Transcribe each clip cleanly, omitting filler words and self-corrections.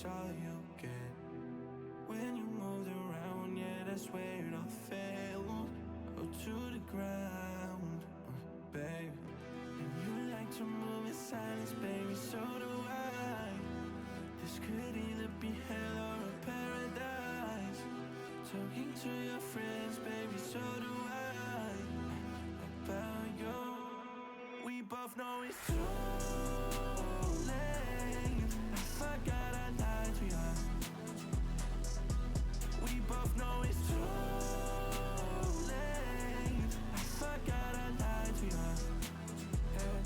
all you get. When you moved around, yeah, that's where it all fell. Oh, to the ground, baby. And you like to move in silence, baby, so do I. This could either be hell or a paradise. Talking to your friends, baby, so do I. About you, we both know it's too late. I forgot I lied to you. We both know it's too late. I forgot I lied to you. Yeah.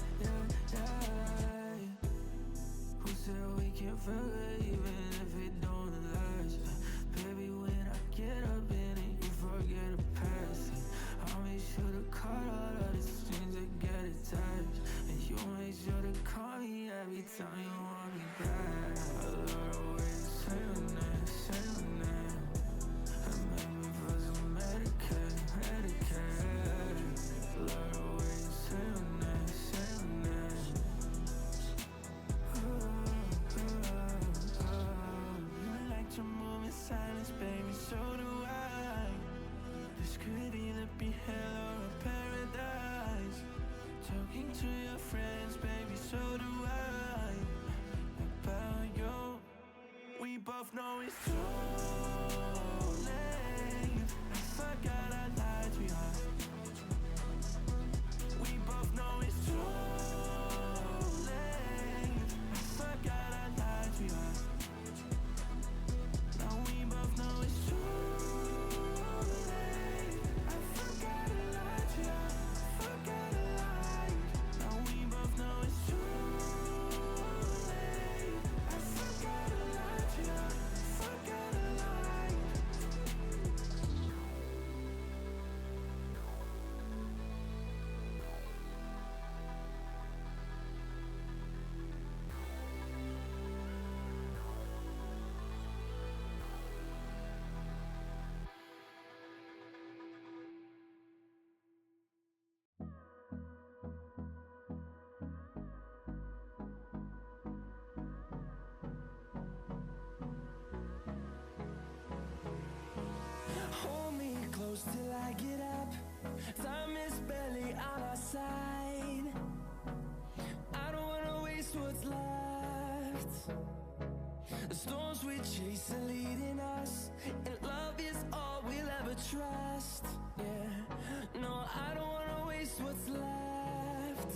Who said we can't forget even if it don't last? Baby, when I get up in it, you forget the past. I'll make sure to cut all of the strings that get attached. And you make sure to call me every time you want me back. A lot of ways to say my name, say my name. And make me feel so Medicaid. A lot of ways to say my name, say my name. You like to move in silence, baby, so do I. This could either be hell or a paradise. Talking to your friends, baby, so do I. About you, we both know it's too late. I forgot I lied to you. We both know it's too late. I forgot I lied to you. Now we both know it's too late. I forgot I lied to you. Forgot I lied. Now we both know it's too late. I forgot I lied to you. Forgot I lied. Hold me close till I get up. Time is barely on our side. I don't wanna waste what's left. The storms we chase are leading us, and love is all we'll ever trust. Yeah, no, I don't wanna waste what's left.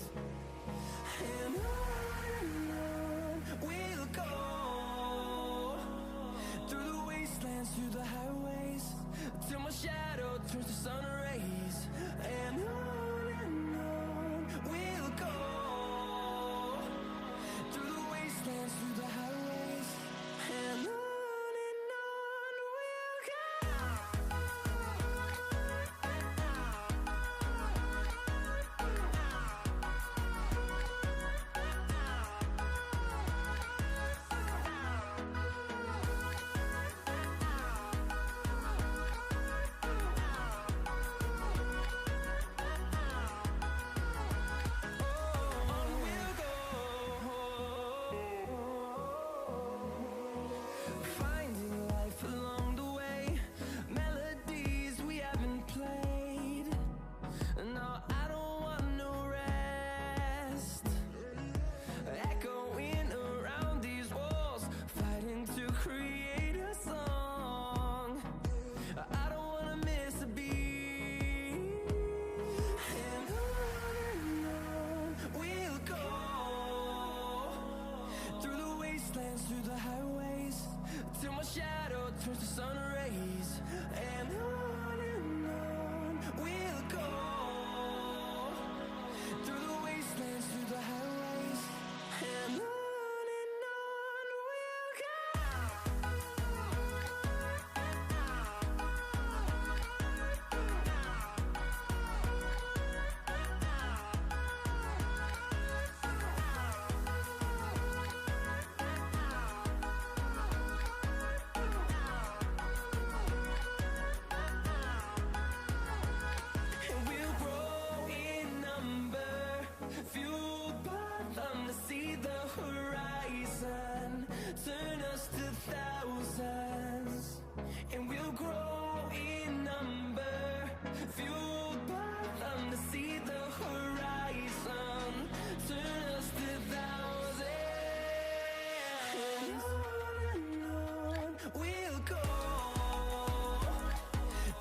And on we'll go, through the wastelands, through the highways, till my shadow turns to sun rays. And on we'll go, through the wastelands, through the highways. And on we'll go. on we'll go,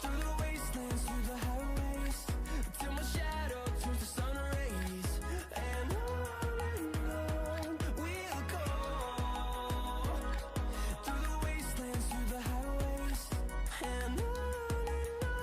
through the wastelands, through the highways, till my shadow turns to sun rays. And on we'll go, through the wastelands, through the highways. And on we'll go.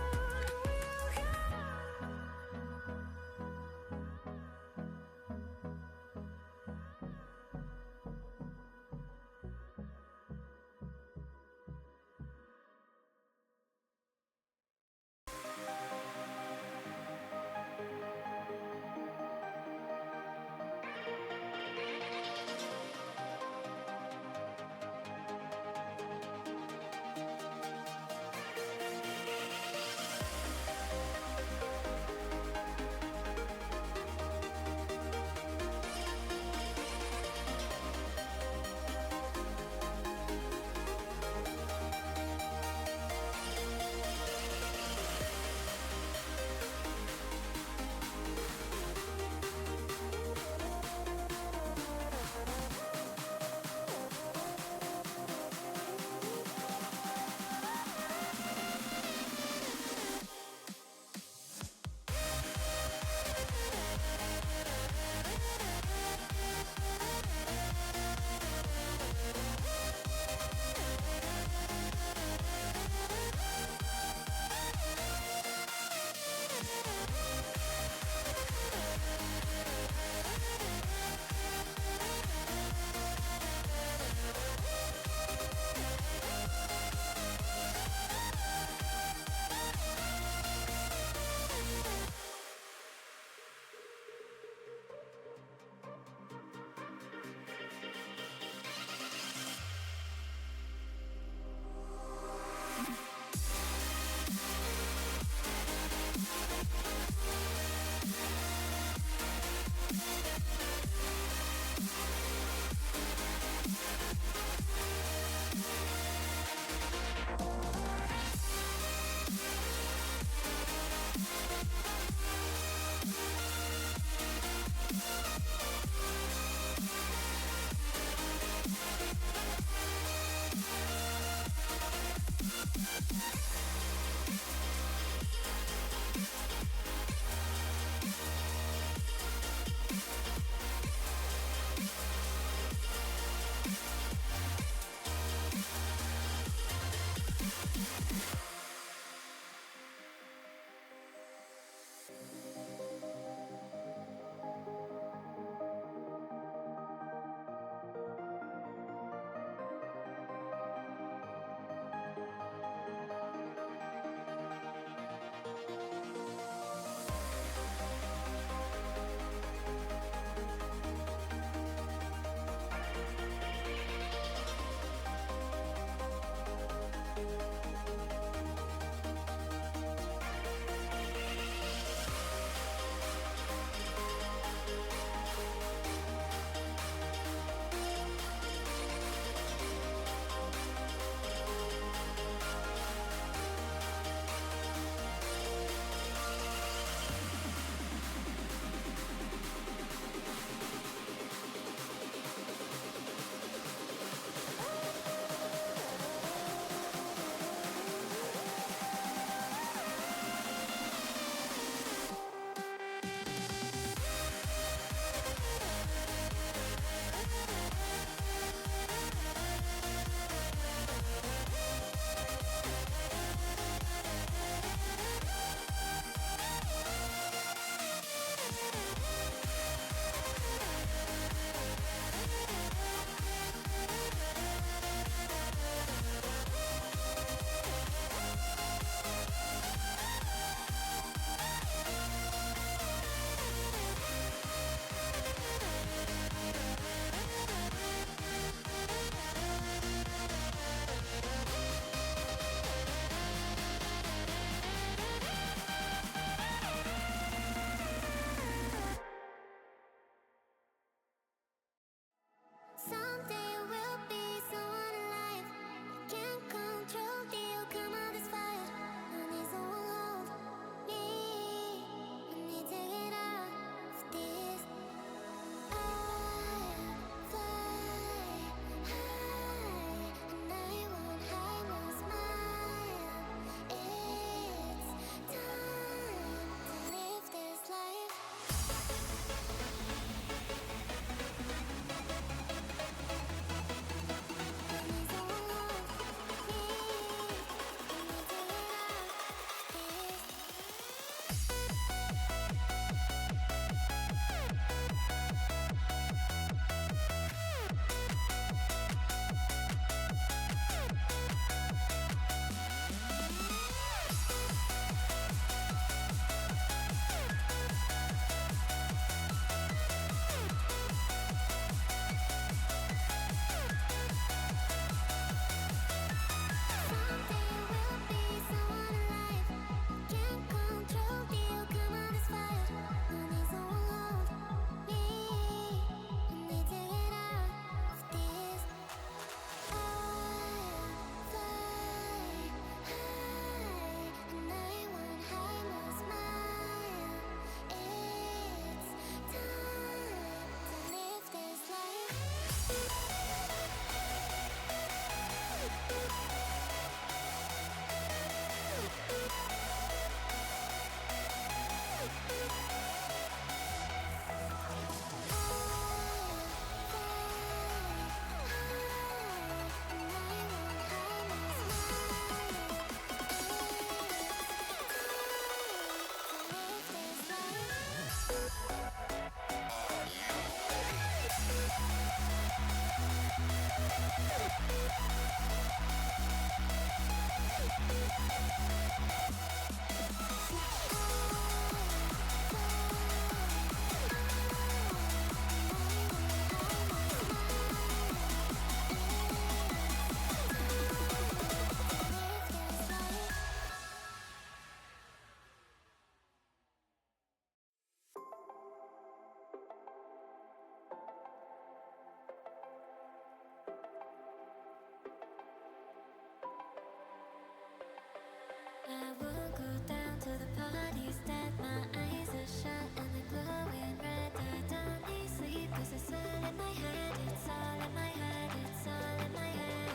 I will go down to the parties that my eyes are shut and the glowing red. I don't need sleep 'cause it's all in my head. It's all in my head. It's all in my head.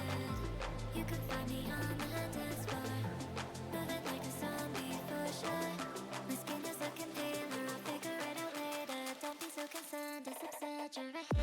You can find me on the dance floor, moving like a zombie for sure. My skin is looking paler. I'll figure it out later. Don't be so concerned. It's exaggerated.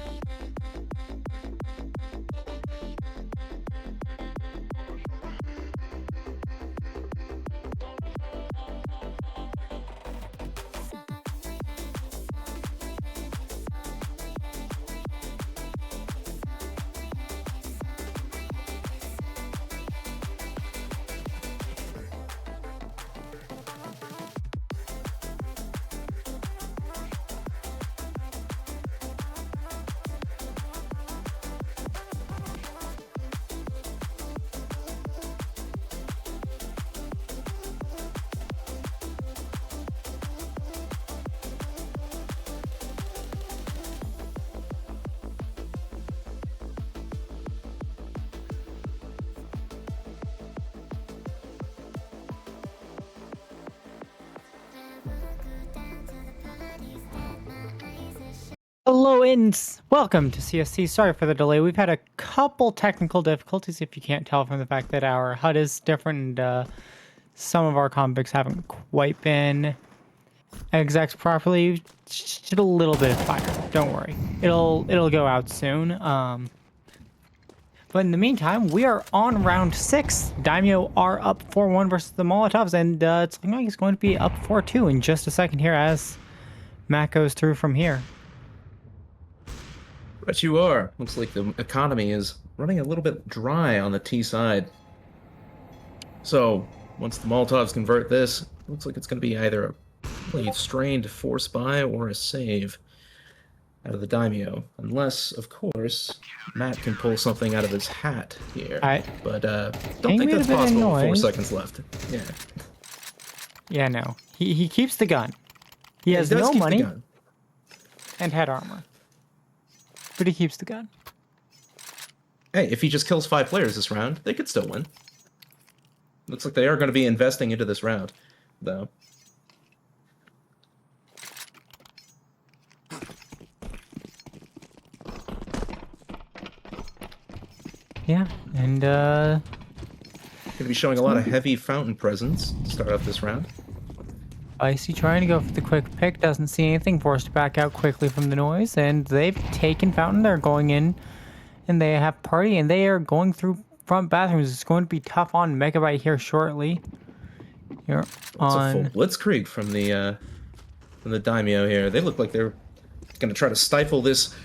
Hello and welcome to CSC. Sorry for the delay. We've had a couple technical difficulties, if you can't tell from the fact that our HUD is different and some of our configs haven't quite been exec properly. Just a little bit of fire. Don't worry. It'll go out soon. But in the meantime, we are on round 6. Daimyo are up 4-1 versus the Molotovs, and it's looking like it's going to be up 4-2 in just a second here as Matt goes through from here. But you are. Looks like the economy is running a little bit dry on the T side. So, once the Molotovs convert this, looks like it's going to be either a really strained force buy or a save out of the Daimyo. Unless, of course, Matt can pull something out of his hat here. But don't think that's possible with 4 seconds left. Yeah. Yeah, no. He keeps the gun. He has no money and head armor. But he keeps the gun. Hey, if he just kills 5 players this round, they could still win. Looks like they are going to be investing into this round, though. Yeah, and going to be showing a lot of heavy fountain presence to start off this round. Icy trying to go for the quick pick, doesn't see anything, forced to back out quickly from the noise, and they've taken fountain. They're going in, and they have party, and they are going through front bathrooms. It's going to be tough on Megabyte here shortly. Here on a full blitzkrieg from the Daimyo here. They look like they're going to try to stifle this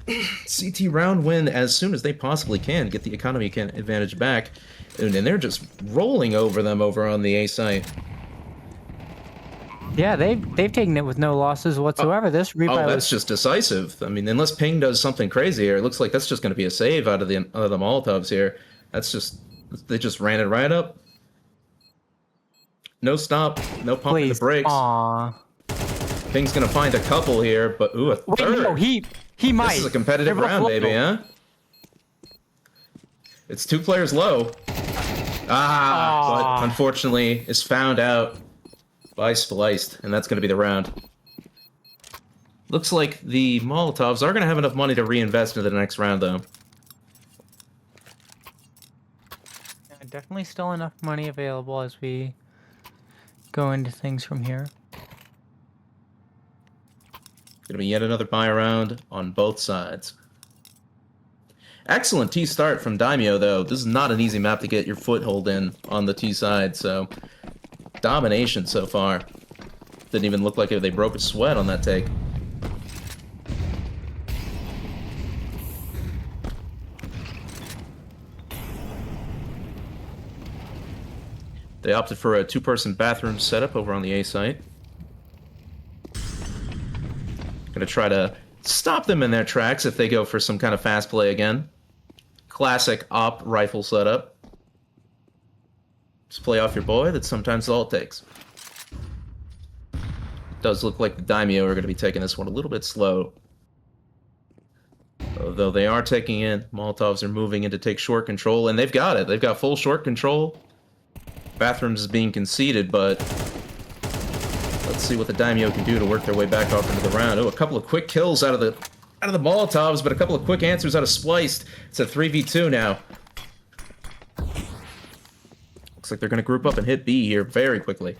CT round win as soon as they possibly can, get the economy advantage back, and they're just rolling over them over on the A site. Yeah, they've taken it with no losses whatsoever. This rebuy that's just decisive. I mean, unless Ping does something crazy here, it looks like that's just going to be a save out of the Molotovs here. That's just, they just ran it right up. No stop, no pumping the brakes. Aww. Ping's going to find a couple here, but ooh, a third. Wait, no, he might. This is a competitive round, baby, huh? It's 2 players low. But unfortunately is found out by Spliced, and that's going to be the round. Looks like the Molotovs are going to have enough money to reinvest into the next round, though. Yeah, definitely still enough money available as we go into things from here. Going to be yet another buy round on both sides. Excellent T start from Daimyo, though. This is not an easy map to get your foothold in on the T side, so domination so far. Didn't even look like they broke a sweat on that take. They opted for a 2-person bathroom setup over on the A site. Gonna try to stop them in their tracks if they go for some kind of fast play again. Classic op rifle setup. Just play off your boy, that's sometimes all it takes. Does look like the Daimyo are going to be taking this one a little bit slow. Although they are taking in, Molotovs are moving in to take short control, and they've got it. They've got full short control. Bathrooms is being conceded, but let's see what the Daimyo can do to work their way back off into the round. Oh, a couple of quick kills out of the Molotovs, but a couple of quick answers out of Spliced. It's a 3v2 now. Looks like they're going to group up and hit B here very quickly.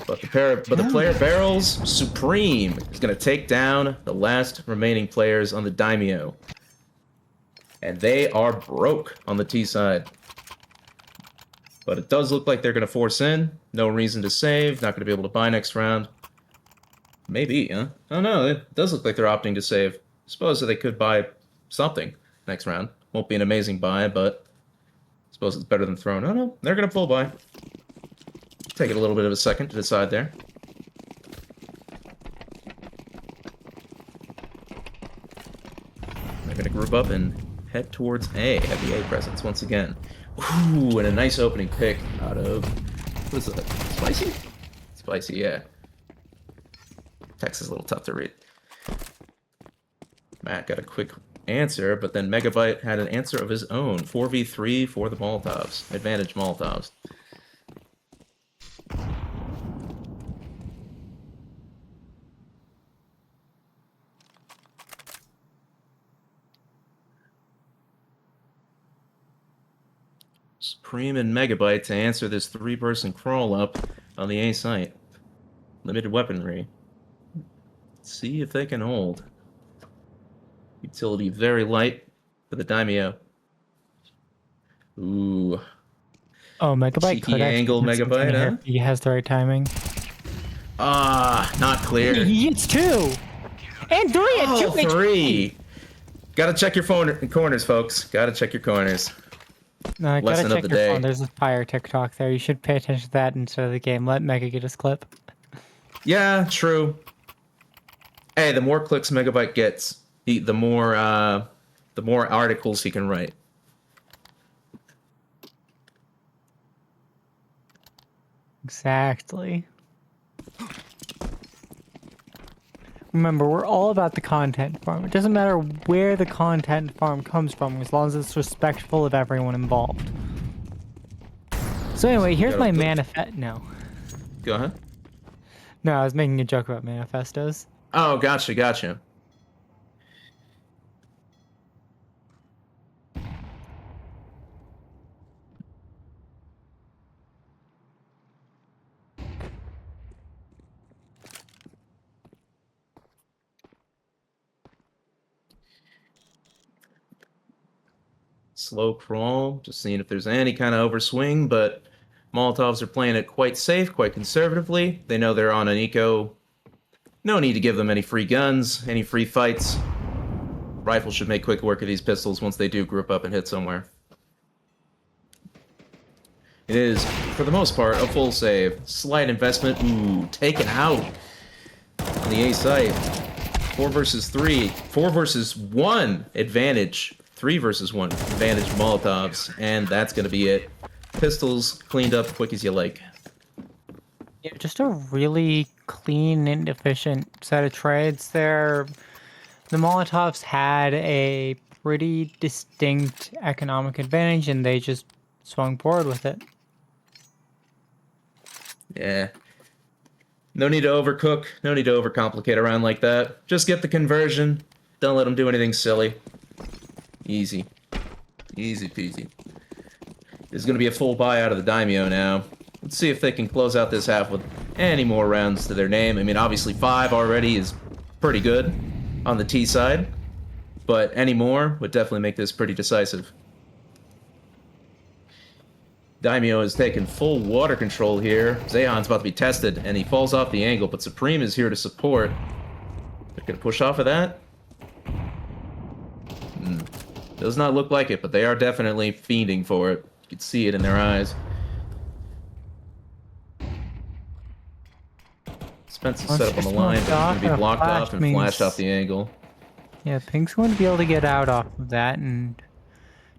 But the player Barrels Supreme is going to take down the last remaining players on the Daimyo. And they are broke on the T side. But it does look like they're going to force in. No reason to save. Not going to be able to buy next round. Maybe, huh? I don't know. It does look like they're opting to save. Suppose that they could buy something next round. Won't be an amazing buy, but I suppose it's better than throwing. Oh, no. They're going to full buy. Take it a little bit of a second to decide there. They're going to group up and head towards A. Have the A presence once again. Ooh, and a nice opening pick out of... What is that? Spicy? Spicy, yeah. Text is a little tough to read. Matt got a quick answer, but then Megabyte had an answer of his own. 4v3 for the Molotovs. Advantage Molotovs. Supreme and Megabyte to answer this 3-person crawl up on the A site. Limited weaponry. Let's see if they can hold. Utility very light for the Daimyo. Ooh. Oh, Megabyte cheeky angle Megabyte, huh? He has the right timing. Ah, not clear. He hits 2! And 3 at 2 HP! 3! Gotta check your corners, folks. Gotta check your corners. No, I Lesson gotta of check the your day. phone. There's a fire TikTok there. You should pay attention to that instead of the game. Let Mega get his clip. Yeah, true. Hey, the more clicks Megabyte gets, the more articles he can write. Exactly. Remember, we're all about the content farm. It doesn't matter where the content farm comes from, as long as it's respectful of everyone involved. So anyway, here's my manifest. No. Go ahead. No, I was making a joke about manifestos. Oh, gotcha. Slow crawl, just seeing if there's any kind of overswing, but Molotovs are playing it quite safe, quite conservatively. They know they're on an eco. No need to give them any free guns, any free fights. Rifles should make quick work of these pistols once they do group up and hit somewhere. It is, for the most part, a full save. Slight investment. Ooh, taken out on the A site. 4 versus 3. 4 versus 1 advantage. 3 versus 1 advantage Molotovs. And that's going to be it. Pistols cleaned up quick as you like. Yeah, just a really clean and efficient set of trades there. The Molotovs had a pretty distinct economic advantage, and they just swung forward with it. Yeah. No need to overcook. No need to overcomplicate around like that. Just get the conversion. Don't let them do anything silly. Easy. Easy peasy. There's going to be a full buy out of the Daimyo now. Let's see if they can close out this half with any more rounds to their name. I mean, obviously 5 already is pretty good on the T side, but any more would definitely make this pretty decisive. Daimyo has taken full water control here. Zehon's about to be tested, and he falls off the angle, but Supreme is here to support. They're going to push off of that? Does not look like it, but they are definitely fiending for it. You can see it in their eyes. Spence's set up on the line, but he's going to be blocked off and flashed off the angle. Yeah, Pink's going to be able to get out off of that, and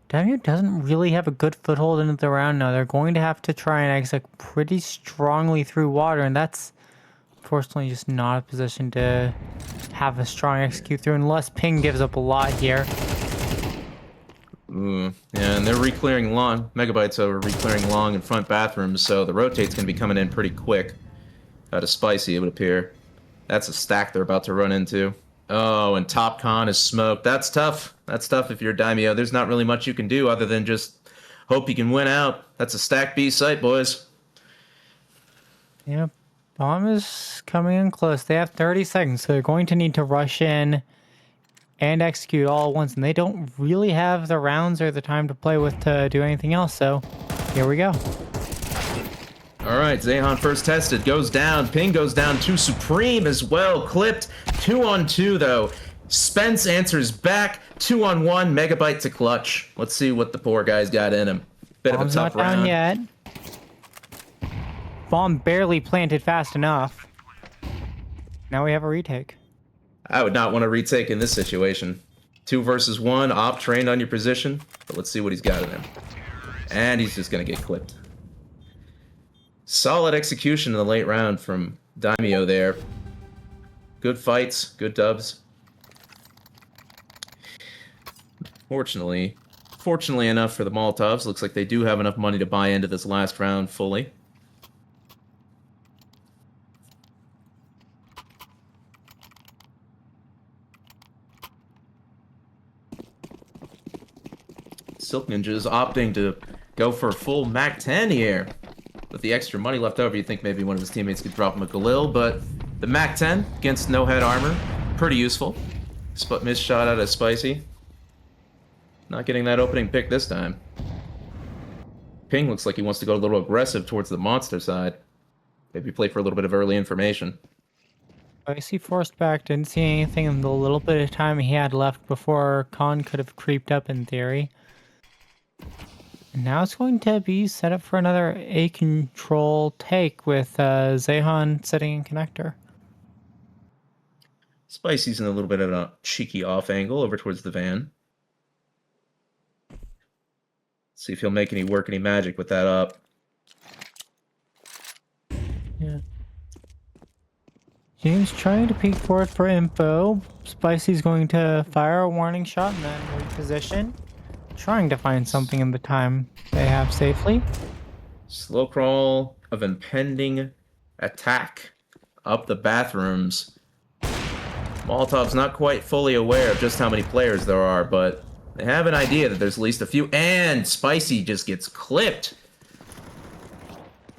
Daimyo doesn't really have a good foothold into the round now. They're going to have to try and exit pretty strongly through water, and that's unfortunately just not a position to have a strong execute through unless Ping gives up a lot here. Ooh. Yeah, and they're re-clearing long. Megabytes are re-clearing long and front bathrooms, so the rotate's going to be coming in pretty quick. Out of Spicy, it would appear. That's a stack they're about to run into. Oh, and Top Con is smoked. That's tough. That's tough if you're a Daimyo. There's not really much you can do other than just hope you can win out. That's a stack B site, boys. Yep. Bomb is coming in close. They have 30 seconds, so they're going to need to rush in and execute all at once, and they don't really have the rounds or the time to play with to do anything else, so here we go. All right, Zehan first tested, goes down. Ping goes down to Supreme as well, clipped. 2-on-2 though. Spence answers back. 2-on-1, Megabyte to clutch. Let's see what the poor guy's got in him. Bit Bomb's of a tough not down round. yet. Bomb barely planted fast enough. Now we have a retake. I would not want to retake in this situation. 2 versus 1, op trained on your position. But let's see what he's got in him. And he's just going to get clipped. Solid execution in the late round from Daimyo there. Good fights, good dubs. Fortunately enough for the Molotovs, looks like they do have enough money to buy into this last round fully. Silk Ninja's opting to go for a full Mac 10 here. With the extra money left over, you'd think maybe one of his teammates could drop him a Galil, but the Mac 10 against no head armor, pretty useful. Missed shot out of Spicy. Not getting that opening pick this time. Ping looks like he wants to go a little aggressive towards the monster side. Maybe play for a little bit of early information. Spicy forced back, didn't see anything in the little bit of time he had left before Khan could have creeped up in theory. And now it's going to be set up for another A control take with Zehan sitting in connector. Spicy's in a little bit of a cheeky off angle over towards the van. See if he'll make any magic with that up. Yeah. James trying to peek forward for info. Spicy's going to fire a warning shot and then reposition. Trying to find something in the time they have safely. Slow crawl of impending attack up the bathrooms. Molotov's not quite fully aware of just how many players there are, but they have an idea that there's at least a few, and Spicy just gets clipped.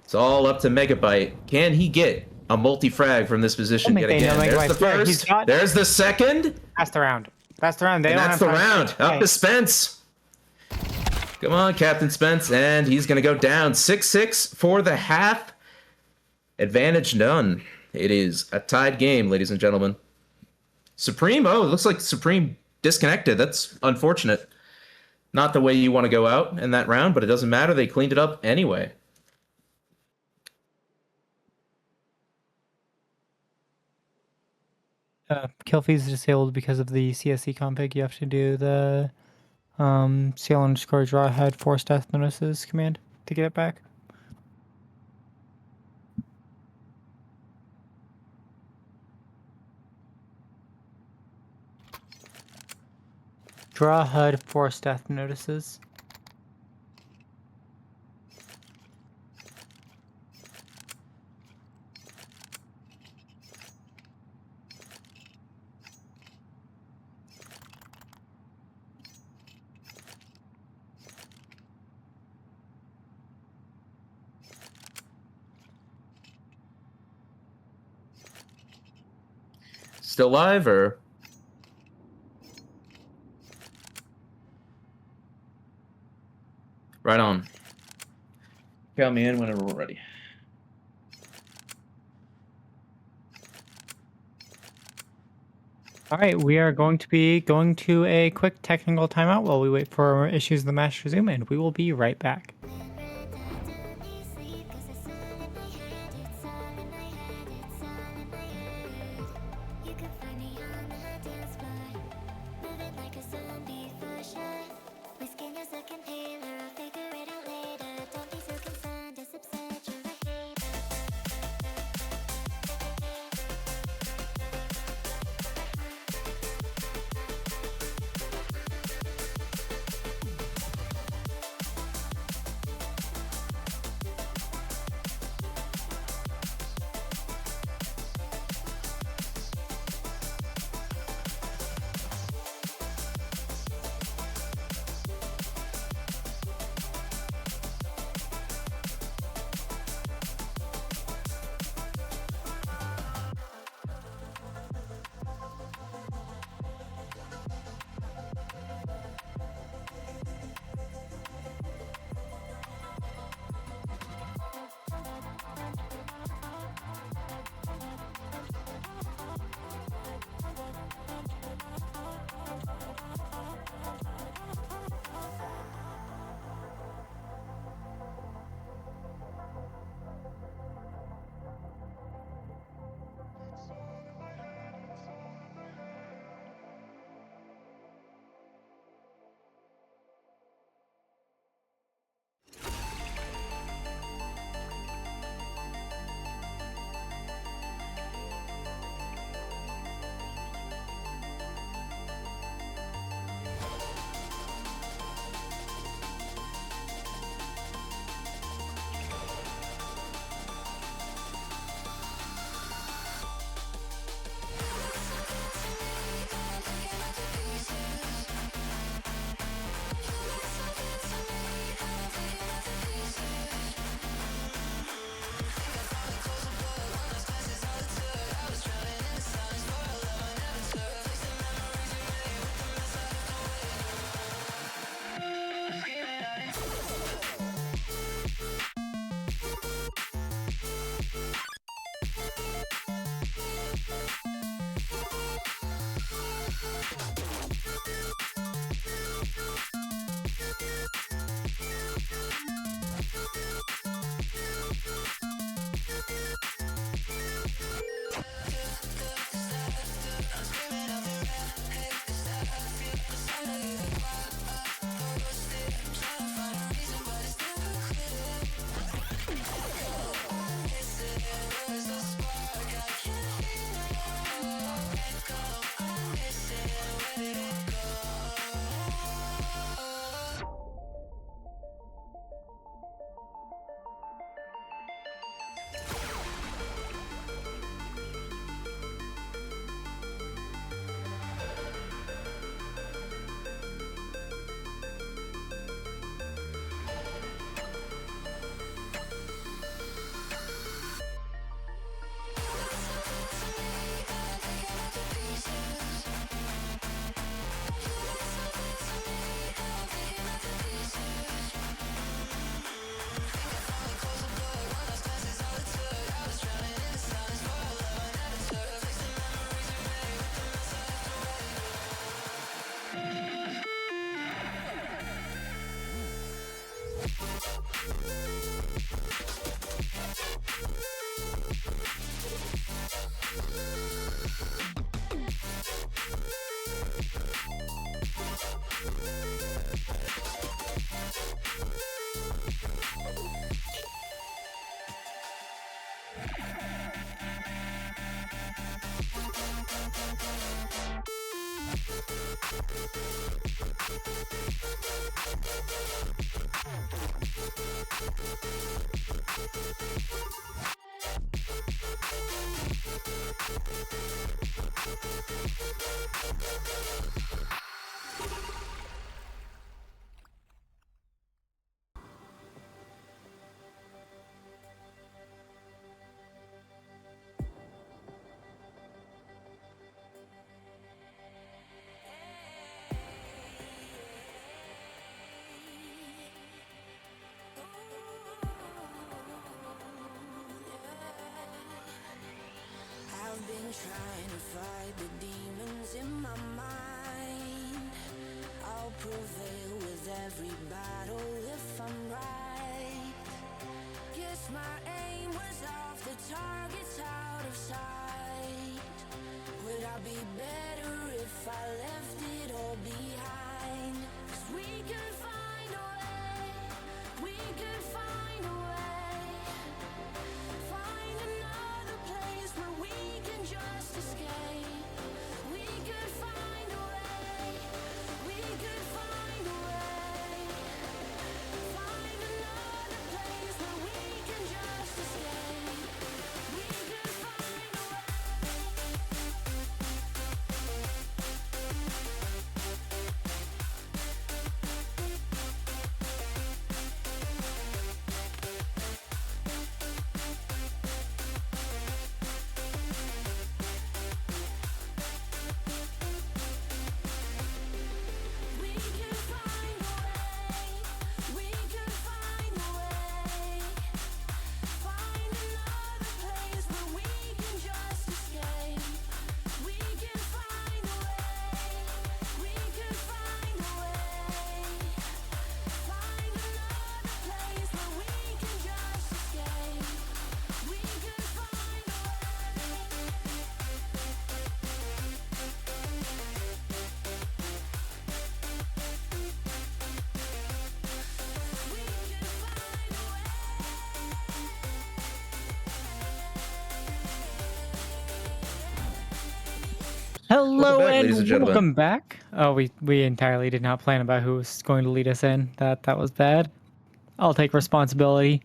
It's all up to Megabyte. Can he get a multi-frag from this position yet again? There's the first. There's the second. That's the round. That's the round. And that's the round. Up to Spence. Come on, Captain Spence. And he's going to go down. 6-6 for the half. Advantage none. It is a tied game, ladies and gentlemen. Supreme. Oh, it looks like Supreme disconnected. That's unfortunate. Not the way you want to go out in that round, but it doesn't matter. They cleaned it up anyway. Kill feed is disabled because of the CSC config. You have to do the CL_draw head force death notices command to get it back. Draw HUD force death notices. Still live, or? Right on. Count me in whenever we're ready. All right, we are going to be going to a quick technical timeout while we wait for issues of the match to resume, and we will be right back. I've been trying to fight the demons in my mind. I'll prevail with every battle if I'm right. Guess my aim was off, the target's out of sight. Would I be better if I left it all behind? 'Cause we could find a way, we could find a way. Find another place where we can just escape. We could find a way, we could find a way. Find another place where we can just escape. We could find a way. We could find a way, we could find a way. Find another place where we can just escape. We could find a way, we could find a way. Find another place where we can just escape. We could find a Hello back, and ladies and gentlemen. welcome back. Oh, we entirely did not plan about who was going to lead us in. That was bad. I'll take responsibility.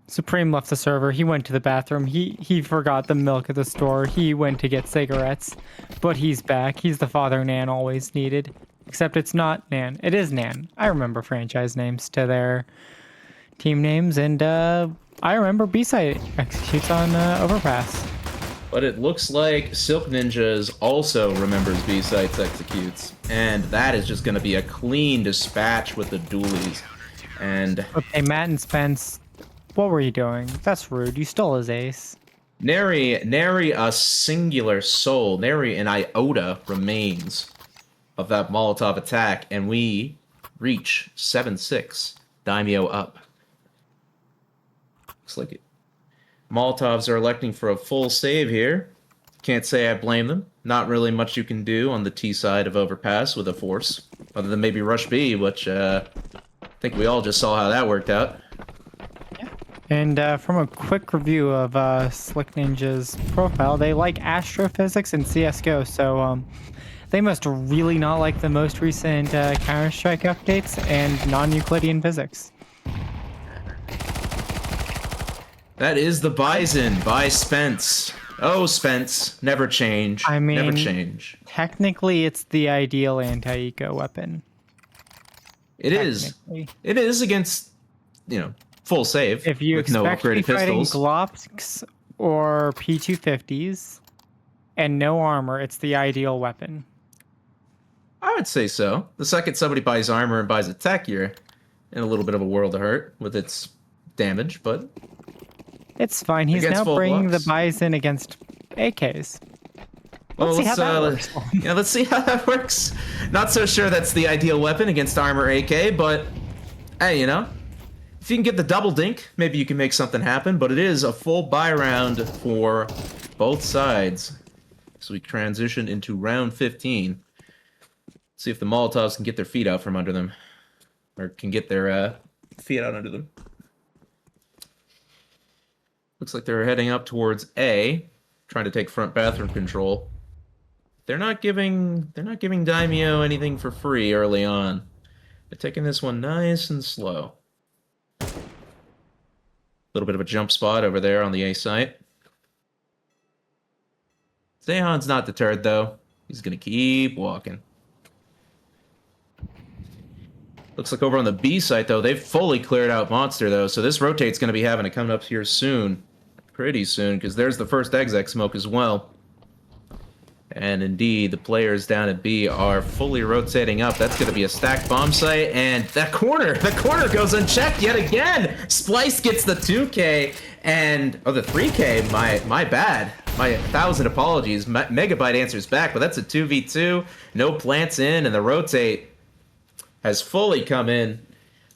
Supreme left the server. He went to the bathroom. He forgot the milk at the store. He went to get cigarettes, but he's back. He's the father Nan always needed. Except it's not Nan. It is Nan. I remember franchise names to their team names, and I remember B-Side executes on Overpass. But it looks like Silk Ninjas also remembers B-Sites executes, and that is just going to be a clean dispatch with the dualies. And Okay, Matt and Spence, what were you doing? That's rude. You stole his ace. nary a singular soul, nary an iota remains of that Molotov attack, and we reach 7-6, Daimyo up. Looks like it. Molotovs are electing for a full save here. Can't say I blame them. Not really much you can do on the T side of Overpass with a force, other than maybe Rush B, which I think we all just saw how that worked out. And from a quick review of Slick Ninja's profile, they like astrophysics and CSGO, so they must really not like the most recent Counter-Strike updates and non-Euclidean physics. That is the Bison by Spence. Oh, Spence, never change. I mean, never change. Technically, it's the ideal anti-eco weapon. It is. Technically. It is against, full save If you with no expect to be upgraded fighting pistols. Glocks or P250s and no armor, it's the ideal weapon. I would say so. The second somebody buys armor and buys a tech, you're in a little bit of a world of hurt with its damage, but It's fine. He's Against now full bringing blocks. the Bison against AKs. well, Let's see how that works. let's see how that works. Not so sure that's the ideal weapon against armor AK, but hey, If you can get the double dink, maybe you can make something happen, but it is a full buy round for both sides. So we transition into round 15. See if the Molotovs can get their feet out from under them. Or can get their feet out under them. Looks like they're heading up towards A, trying to take front bathroom control. They're not giving Daimyo anything for free early on. They're taking this one nice and slow. A little bit of a jump spot over there on the A site. Zehan's not deterred, though. He's going to keep walking. Looks like over on the B site, though, they've fully cleared out Monster, though, so this rotate's going to be having it coming up here soon. Pretty soon, because there's the first exec smoke as well. And indeed, the players down at B are fully rotating up. That's going to be a stacked bomb site, and the corner goes unchecked yet again. Splice gets the 2K, and the 3K. My bad. My 1,000 apologies. Megabyte answers back, but that's a 2v2. No plants in, and the rotate has fully come in.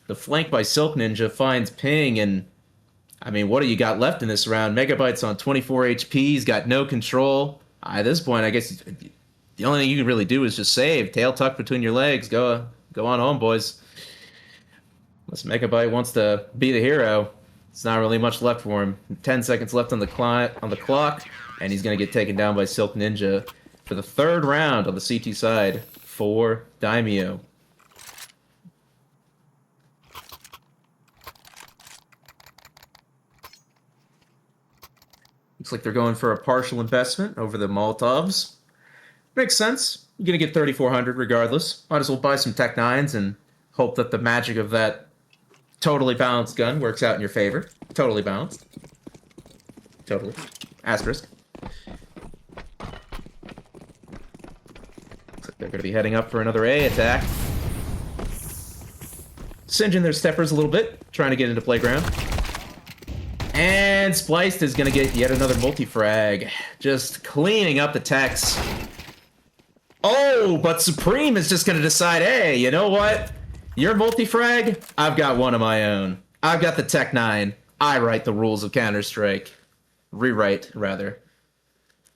The flank by Silk Ninja finds Ping, and I mean, what do you got left in this round? Megabyte's on 24 HP. He's got no control. At this point, I guess the only thing you can really do is just save. Tail tucked between your legs. Go on home, boys. Unless Megabyte wants to be the hero, it's not really much left for him. 10 seconds left on the clock, and he's going to get taken down by Silk Ninja for the third round on the CT side for Daimyo. Looks like they're going for a partial investment over the Molotovs. Makes sense. You're going to get 3,400 regardless. Might as well buy some Tech 9s and hope that the magic of that totally balanced gun works out in your favor. Totally balanced. Totally. Asterisk. Looks like they're going to be heading up for another A attack. Singeing their steppers a little bit, trying to get into playground. And Spliced is going to get yet another multi-frag. Just cleaning up the techs. Oh, but Supreme is just going to decide, hey, you know what? Your multi-frag, I've got one of my own. I've got the Tech 9. I write the rules of Counter-Strike. Rewrite, rather.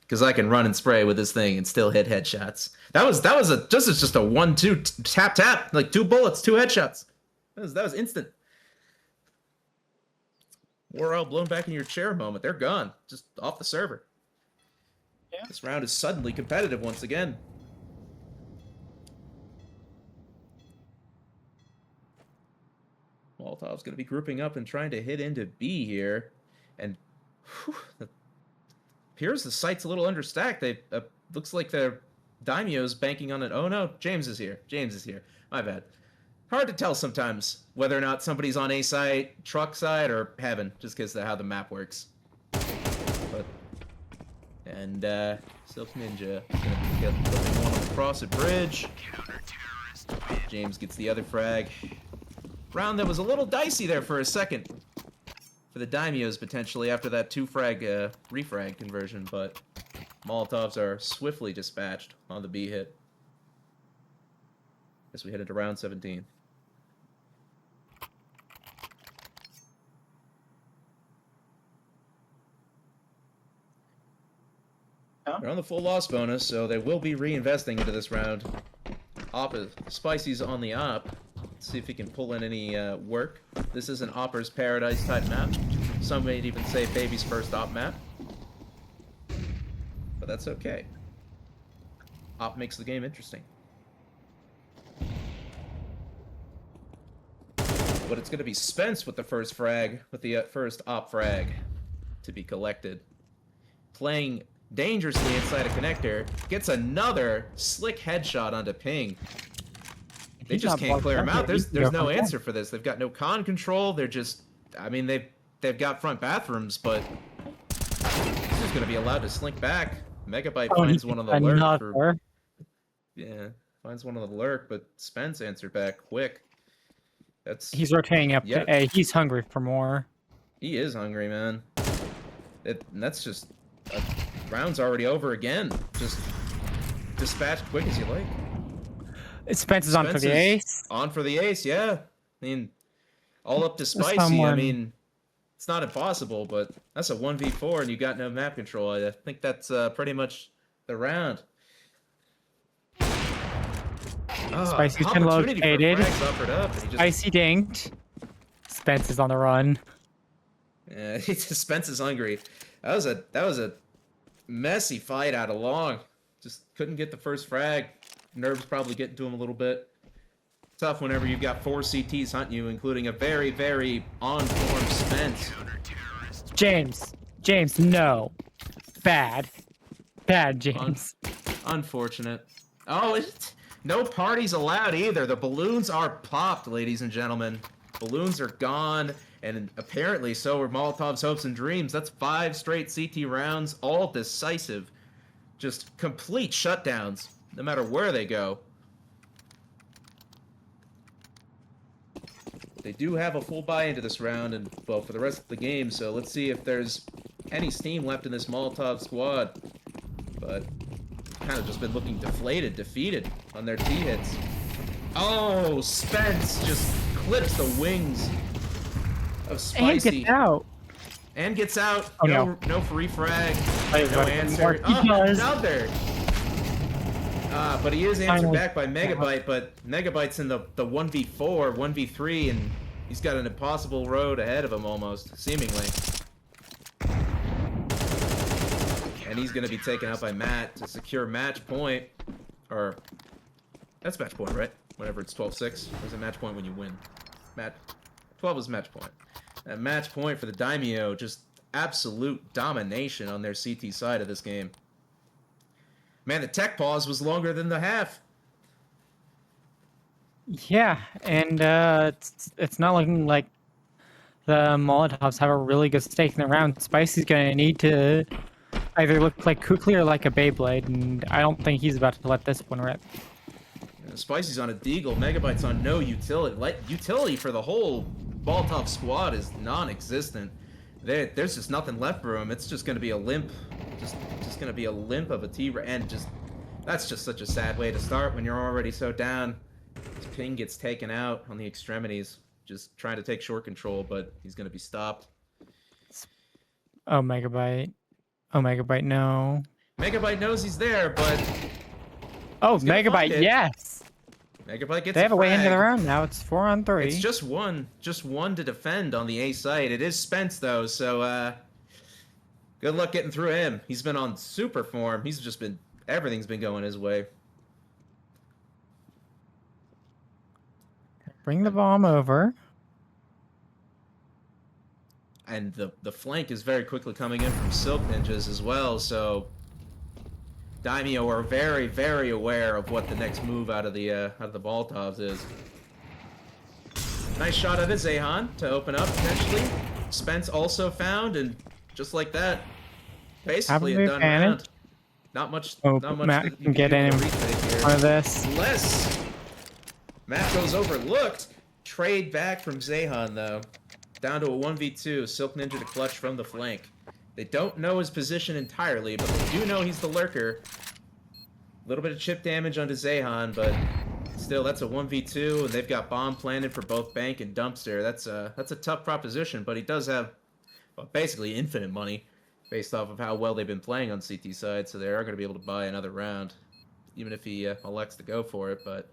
Because I can run and spray with this thing and still hit headshots. That was just a 1-2 tap. Like 2 bullets, 2 headshots. That was instant. We're all blown back in your chair moment. They're gone. Just off the server. Yeah. This round is suddenly competitive once again. Molotov's going to be grouping up and trying to hit into B here. And appears the site's a little understacked. They looks like their Daimyo's banking on it. Oh no, James is here. My bad. Hard to tell sometimes whether or not somebody's on A site, truck side, or heaven, just because of how the map works. And Silk Ninja is going to get one across a bridge. James gets the other frag. Round that was a little dicey there for a second for the Daimyos potentially after that 2-frag refrag conversion, but Molotovs are swiftly dispatched on the B hit as we head into round 17. They're on the full loss bonus, so they will be reinvesting into this round. Spicy's on the op. Let's see if he can pull in any work. This is an Opper's Paradise type map. Some may even say Baby's first op map. But that's okay. Op makes the game interesting. But it's going to be Spence with the first frag, with the first op frag to be collected. Playing dangerously inside a connector, gets another slick headshot onto Ping. They just can't clear him out. There's no answer for this. They've got no con control. They're just, I mean, they've got front bathrooms, but he's just going to be allowed to slink back. Megabyte finds one on the lurk. Yeah, finds one on the lurk, but Spence answered back quick. He's rotating up to A. He's hungry for more. He is hungry, man. And that's just... round's already over again. Just dispatch quick as you like. Spence is on for the ace. On for the ace, yeah. I mean, All up to Spicy. I Someone- mean, it's not impossible, but that's a 1v4 and you got no map control. I think that's pretty much the round. Spicy's been opportunity for located. frags offered up, and he just Spicy dinked. Spence is on the run. yeah, Spence is hungry. That was a messy fight out of long. Just couldn't get the first frag. Nerves probably getting to him a little bit. Tough whenever you've got 4 CTs hunting you, including a very, very on-form Spence. James, no. Bad, James. Unfortunate. Oh, no parties allowed either. The balloons are popped, ladies and gentlemen. Balloons are gone, and apparently so are Molotov's hopes and dreams. That's 5 straight CT rounds, all decisive. Just complete shutdowns, no matter where they go. They do have a full buy into this round, and, well, for the rest of the game, so let's see if there's any steam left in this Molotov squad. But kind of just been looking defeated on their T-hits. Oh, Spence just clips the wings of Spicy. And gets out. Oh, no free frag. Wait, No what? answer. He does. Another. But he is answered Finally. back by Megabyte, but Megabyte's in the 1v4, 1v3, and he's got an impossible road ahead of him almost, seemingly. And he's going to be taken out by Matt to secure match point. Or, that's match point, right? Whenever it's 12-6. There's a match point when you win. 12 is match point. And match point for the Daimyo, just absolute domination on their CT side of this game. Man, the tech pause was longer than the half. Yeah, and it's not looking like the Molotovs have a really good stake in the round. Spicy's going to need to either look like Kukli or like a Beyblade, and I don't think he's about to let this one rip. Spicy's on a deagle, Megabyte's on no utility. Utility for the whole Molotov squad is non-existent. There's just nothing left for him. It's just going to be a limp. Just going to be a limp of a and just that's just such a sad way to start when you're already so down. His ping gets taken out on the extremities, just trying to take short control, but he's going to be stopped. Oh, Megabyte, no. Megabyte knows he's there, but oh, Megabyte, yes. Megabyte gets They have a way into the frag. round now. It's 4-on-3. It's just one to defend on the A site. It is Spence though, so good luck getting through him. He's been on super form. Everything's been going his way. Bring the bomb over. And the flank is very quickly coming in from Silk Ninjas as well, so Daimyo are very, very aware of what the next move out of the Molotovs is. Nice shot of it, Zehan, to open up potentially. Spence also found, and just like that, basically a done round. Not much. Oh, not much. Matt can get in one of this. Unless Matt goes overlooked. Trade back from Zehan though, down to a 1v2. Silk Ninja to clutch from the flank. They don't know his position entirely, but they do know he's the lurker. A little bit of chip damage onto Zehan, but still, that's a 1v2, and they've got bomb planted for both Bank and Dumpster. That's a tough proposition, but he does have basically infinite money based off of how well they've been playing on CT side, so they are going to be able to buy another round, even if he elects to go for it, but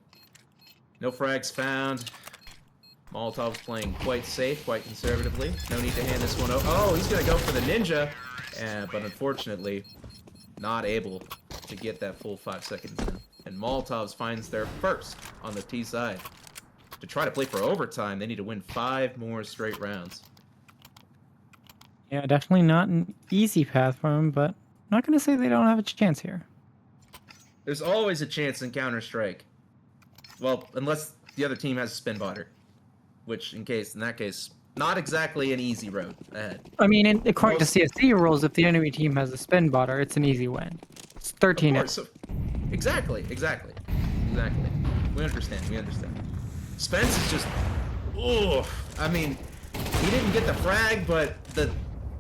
no frags found. Molotov's playing quite safe, quite conservatively. No need to hand this one over. Oh, he's going to go for the Ninja, but unfortunately, not able to get that full 5 seconds in. And Molotovs finds their first on the T side. To try to play for overtime, they need to win 5 more straight rounds. Yeah, definitely not an easy path for him, but I'm not going to say they don't have a chance here. There's always a chance in Counter-Strike. Well, unless the other team has a spin botter. Which, in that case, not exactly an easy road ahead. I mean, according to CSC rules, if the enemy team has a spin botter, it's an easy win. It's 13-0. So, exactly. We understand. Spence is just... Oh, I mean, he didn't get the frag, but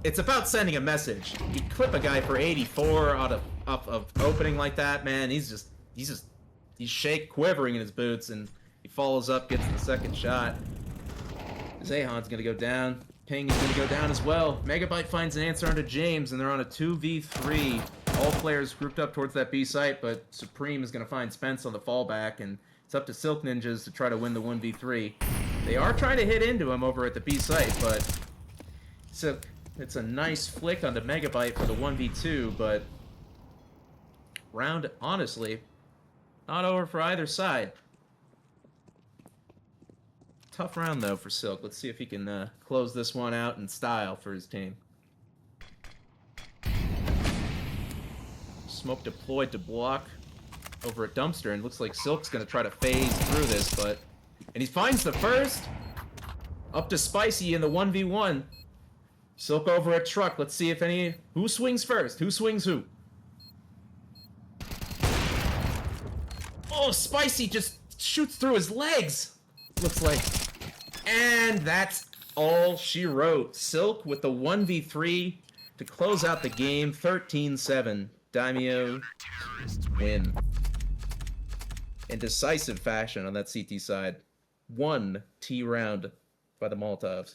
it's about sending a message. You clip a guy for 84 off of opening like that, man, he's quivering in his boots, and he follows up, gets the second shot. Zahon's gonna go down. Ping is gonna go down as well. Megabyte finds an answer onto James, and they're on a 2v3. All players grouped up towards that B site, but Supreme is gonna find Spence on the fallback, and it's up to Silk Ninjas to try to win the 1v3. They are trying to hit into him over at the B site, but it's a nice flick onto Megabyte for the 1v2, but round, honestly, not over for either side. Tough round, though, for Silk. Let's see if he can close this one out in style for his team. Smoke deployed to block over a dumpster, and looks like Silk's going to try to phase through this, but... And he finds the first! Up to Spicy in the 1v1. Silk over a truck. Let's see if any... Who swings first? Who swings who? Oh, Spicy just shoots through his legs! Looks like. And that's all she wrote. Silk with the 1v3 to close out the game. 13-7. Daimyo win. In decisive fashion on that CT side. 1 T round by the Molotovs.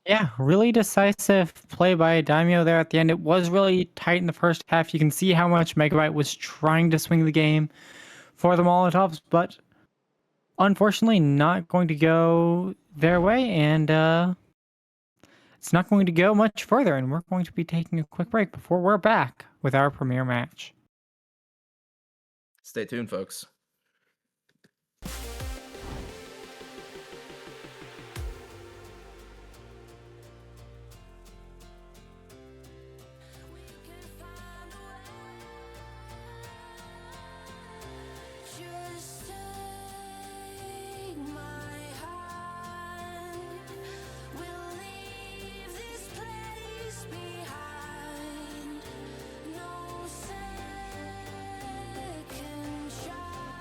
Yeah, really decisive play by Daimyo there at the end. It was really tight in the first half. You can see how much Megabyte was trying to swing the game for the Molotovs, but unfortunately not going to go their way, and it's not going to go much further, and we're going to be taking a quick break before we're back with our premiere match. Stay tuned, folks. Just take my hand. We'll leave this place behind. No second chance.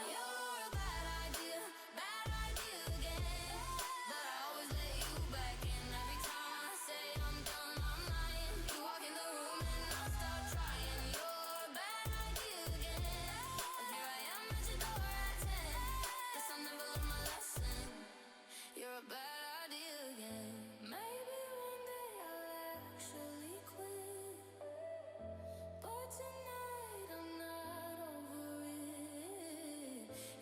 You're a bad idea again. But I always let you back in. Every time I say I'm done, I'm lying. You walk in the room and I start trying. You're a bad idea again. And here I am at your door at 10. Guess I'll never learn my lesson. You're a bad idea again. Maybe one day I'll actually quit. But tonight I'm not over it.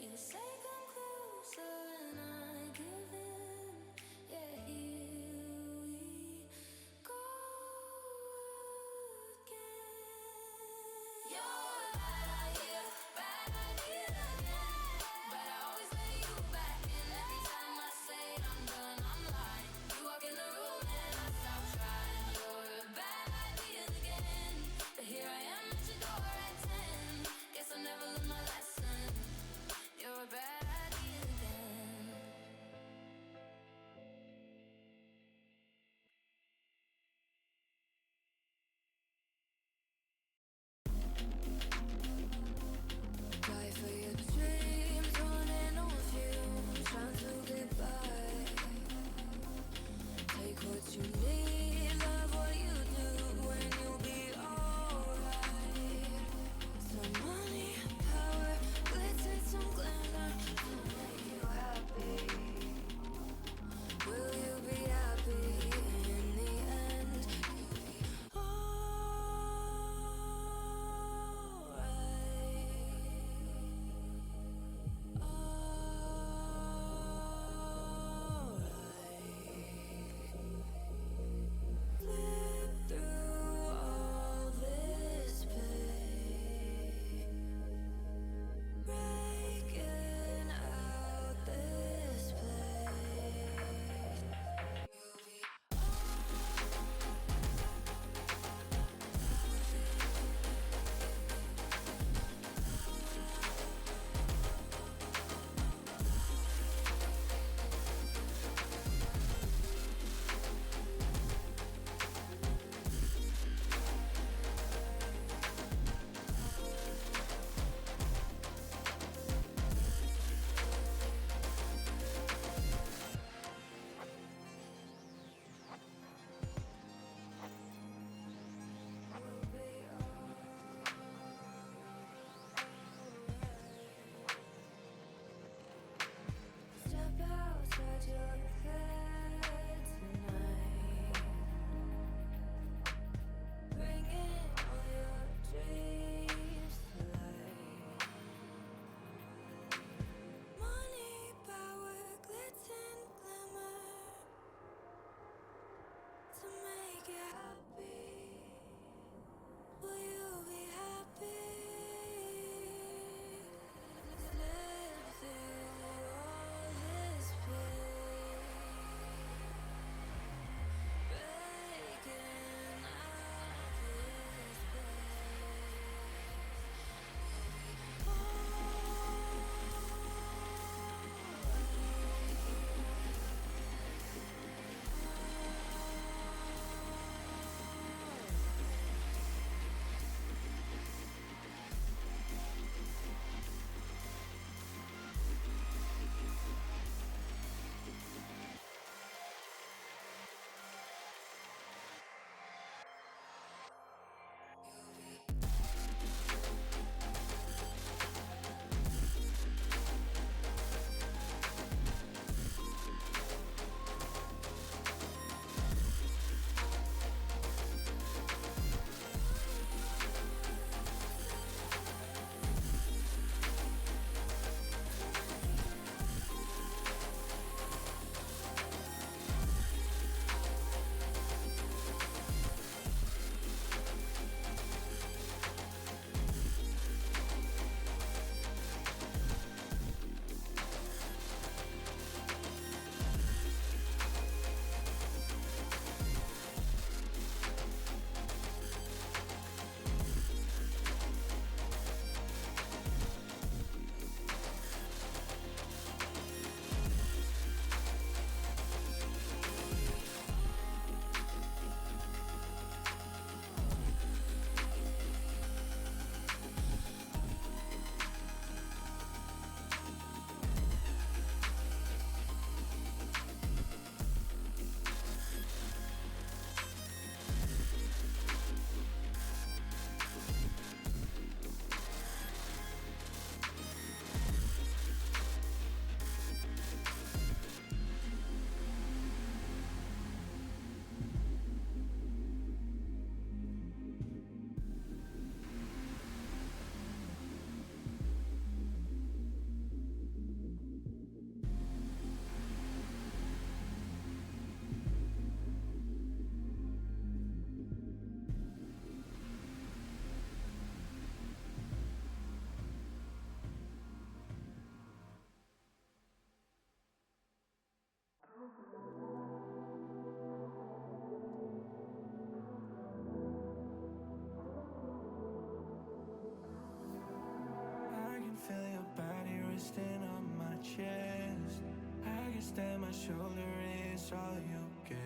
understand my shoulder is all you get.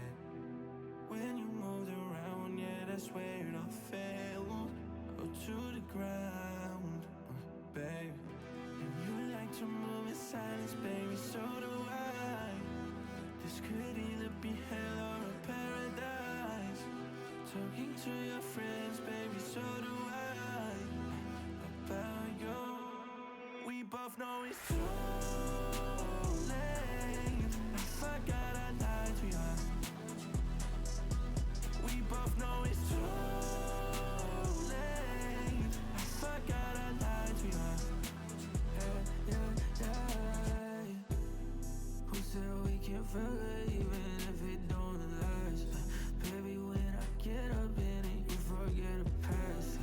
When you moved around, yeah, that's where it all fell. Oh, to the ground, babe. And you like to move in silence, baby, so do I. This could either be hell or a paradise. Talking to your friends, baby, so do I. About you, we both know it's too late. I forgot I lied to you. We both know it's too late. I forgot I lied to you. Yeah. Who said we can't forget even if it don't last? Baby, when I get up in it, you forget the past.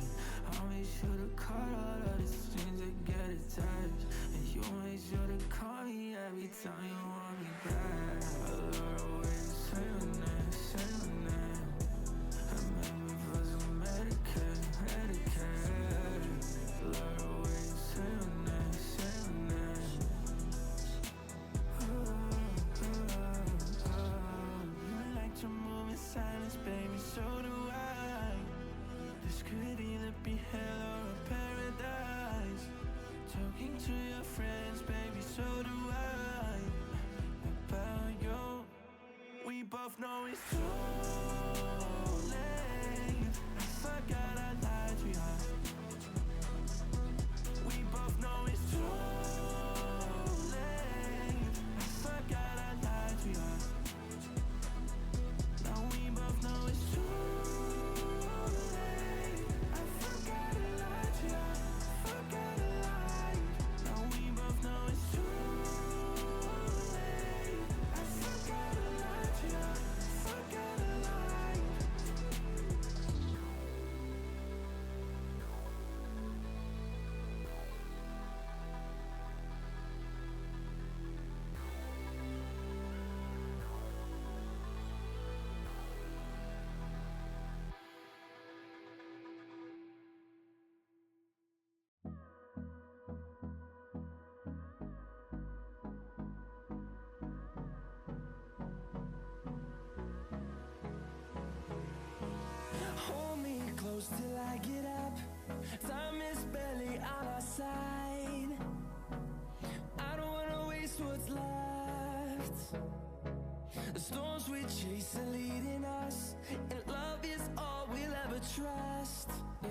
I'll make sure to cut all of the strings that get attached. And you make sure to call me every time you want me back. I love the way you say my name, say my name. I make me feel so Medicaid. Love the way you say my name, say my name. You like to move in silence, baby, so do I. This could either be hell or a paradise. Talking to your friends, baby, so do I. About you, we both know it's too late. I forgot I lied to you. We both know it's too late. I forgot I lied to you. Now we both know it's too late. I forgot I lied to you. Forgot I lied. Now we both know it's too late. I forgot I lied to you. Forgot I lied. Hold me close till I get up. Time is barely on our side. I don't wanna waste what's left. The storms we chase are leading us, and love is all we'll ever trust. Yeah,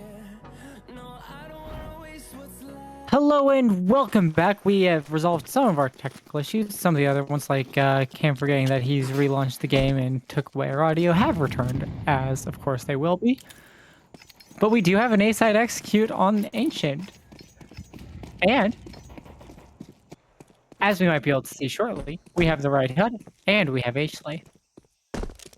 no, I don't wanna waste what's left. Hello and welcome back. We have resolved some of our technical issues. Some of the other ones, like Cam forgetting that he's relaunched the game and took away our audio, have returned, as of course they will be. But we do have an A-side execute on Ancient. And, as we might be able to see shortly, we have the right HUD and we have H-Slay.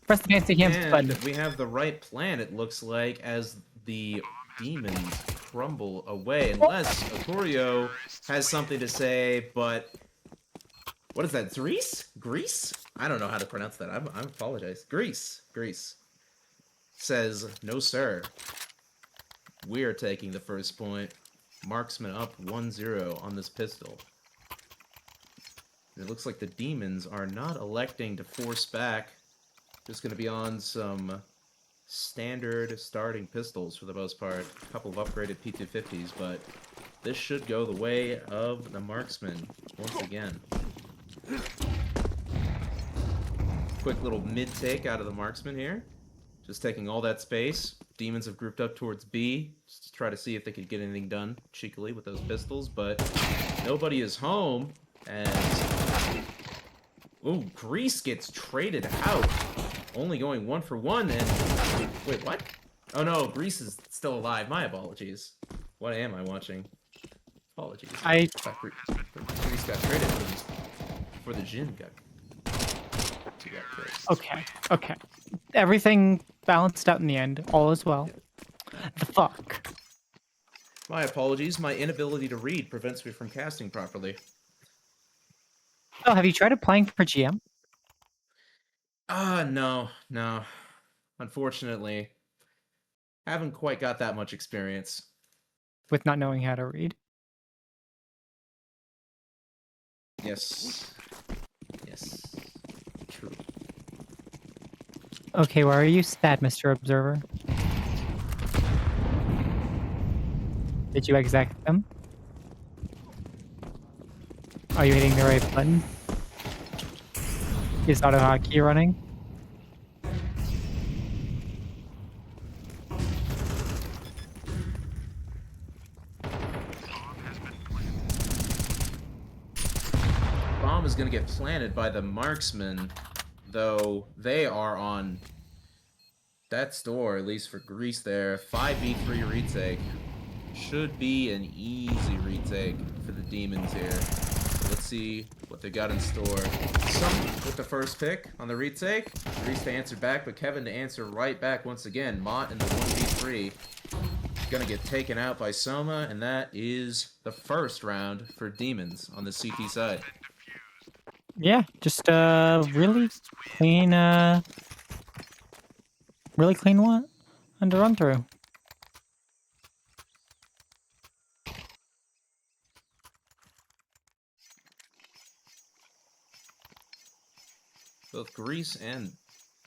Press the fancy hands button. And we have the right plan, it looks like, as the demons crumble away. Unless Atorio has something to say, but... What is that, Greece? Greece? I don't know how to pronounce that. I apologize. Greece. Says, no sir. We are taking the first point. Marksman up 1-0 on this pistol. And it looks like the demons are not electing to force back. Just going to be on some standard starting pistols for the most part. A couple of upgraded P250s, but this should go the way of the marksman once again. Quick little mid-take out of the marksman here. Just taking all that space. Demons have grouped up towards B, just to try to see if they could get anything done cheekily with those pistols, but nobody is home, as... Ooh, Grease gets traded out. Only going 1 for 1, and... Wait, what? Oh no, Grease is still alive. My apologies. What am I watching? Apologies. I thought Grease got traded before the Jin got traded. Okay. Everything balanced out in the end. All is well. The fuck? My apologies. My inability to read prevents me from casting properly. Oh, have you tried applying for GM? No. Unfortunately, haven't quite got that much experience. With not knowing how to read? Yes. Yes. True. Okay, where are you stat, Mr. Observer? Did you exec them? Are you hitting the right button? Is auto hotkey running? Bomb is going to get planted by the marksman, though they are on death's door, at least for Greece there. 5v3 retake. Should be an easy retake for the Demons here. Let's see what they got in store. Some with the first pick on the retake. Greece to answer back, but Kevin to answer right back once again. Mott in the 1v3. Gonna get taken out by Soma, and that is the first round for Demons on the CT side. Yeah, just really clean one and to run through. Both Greece and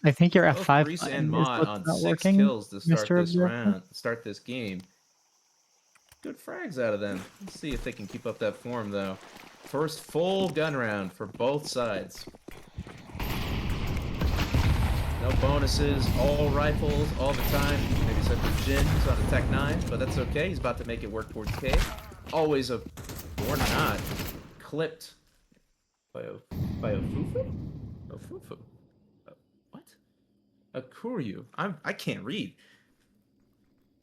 I think your both F5 Greece button and is Mott what's on not 6 working, kills to start Mr. this Observer. round, start this game. Good frags out of them. Let's see if they can keep up that form, though. First full gun round for both sides. No bonuses, all rifles, all the time. Maybe except for Jin, who's on a Tech 9, but that's okay. He's about to make it work towards K. Always a, or not, clipped by a Fufu? A Fufu. What? A Kuryu. I can't read.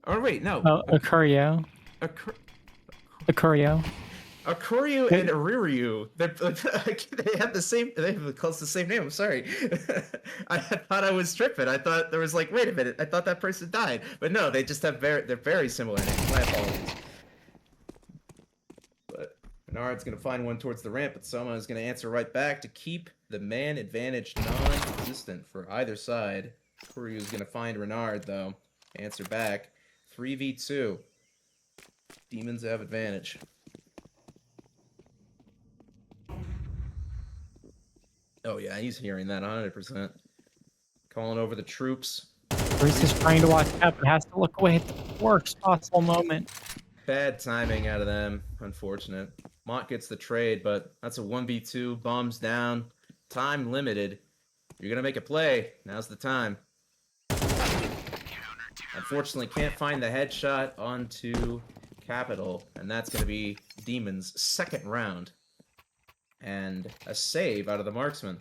Oh wait, no. Oh, a Curio. A Kur- A Curio. A Kuryu and a Riryu. They have the same. They have close to the same name. I'm sorry. I thought I was tripping. I thought there was like, wait a minute. I thought that person died, but no, they just have they're very similar names. My apologies. But Menard's gonna find one towards the ramp, but Soma is gonna answer right back to keep the man advantage non-existent for either side. Kuryu is gonna find Renard though. Answer back. 3v2. Demons have advantage. Oh yeah, he's hearing that 100%. Calling over the troops. Bruce is trying to watch out, but has to look away at the worst possible moment. Bad timing out of them. Unfortunate. Mott gets the trade, but that's a 1v2. Bombs down. Time limited. You're going to make a play. Now's the time. Unfortunately, can't find the headshot onto Capital, and that's going to be Demon's second round. And a save out of the marksman.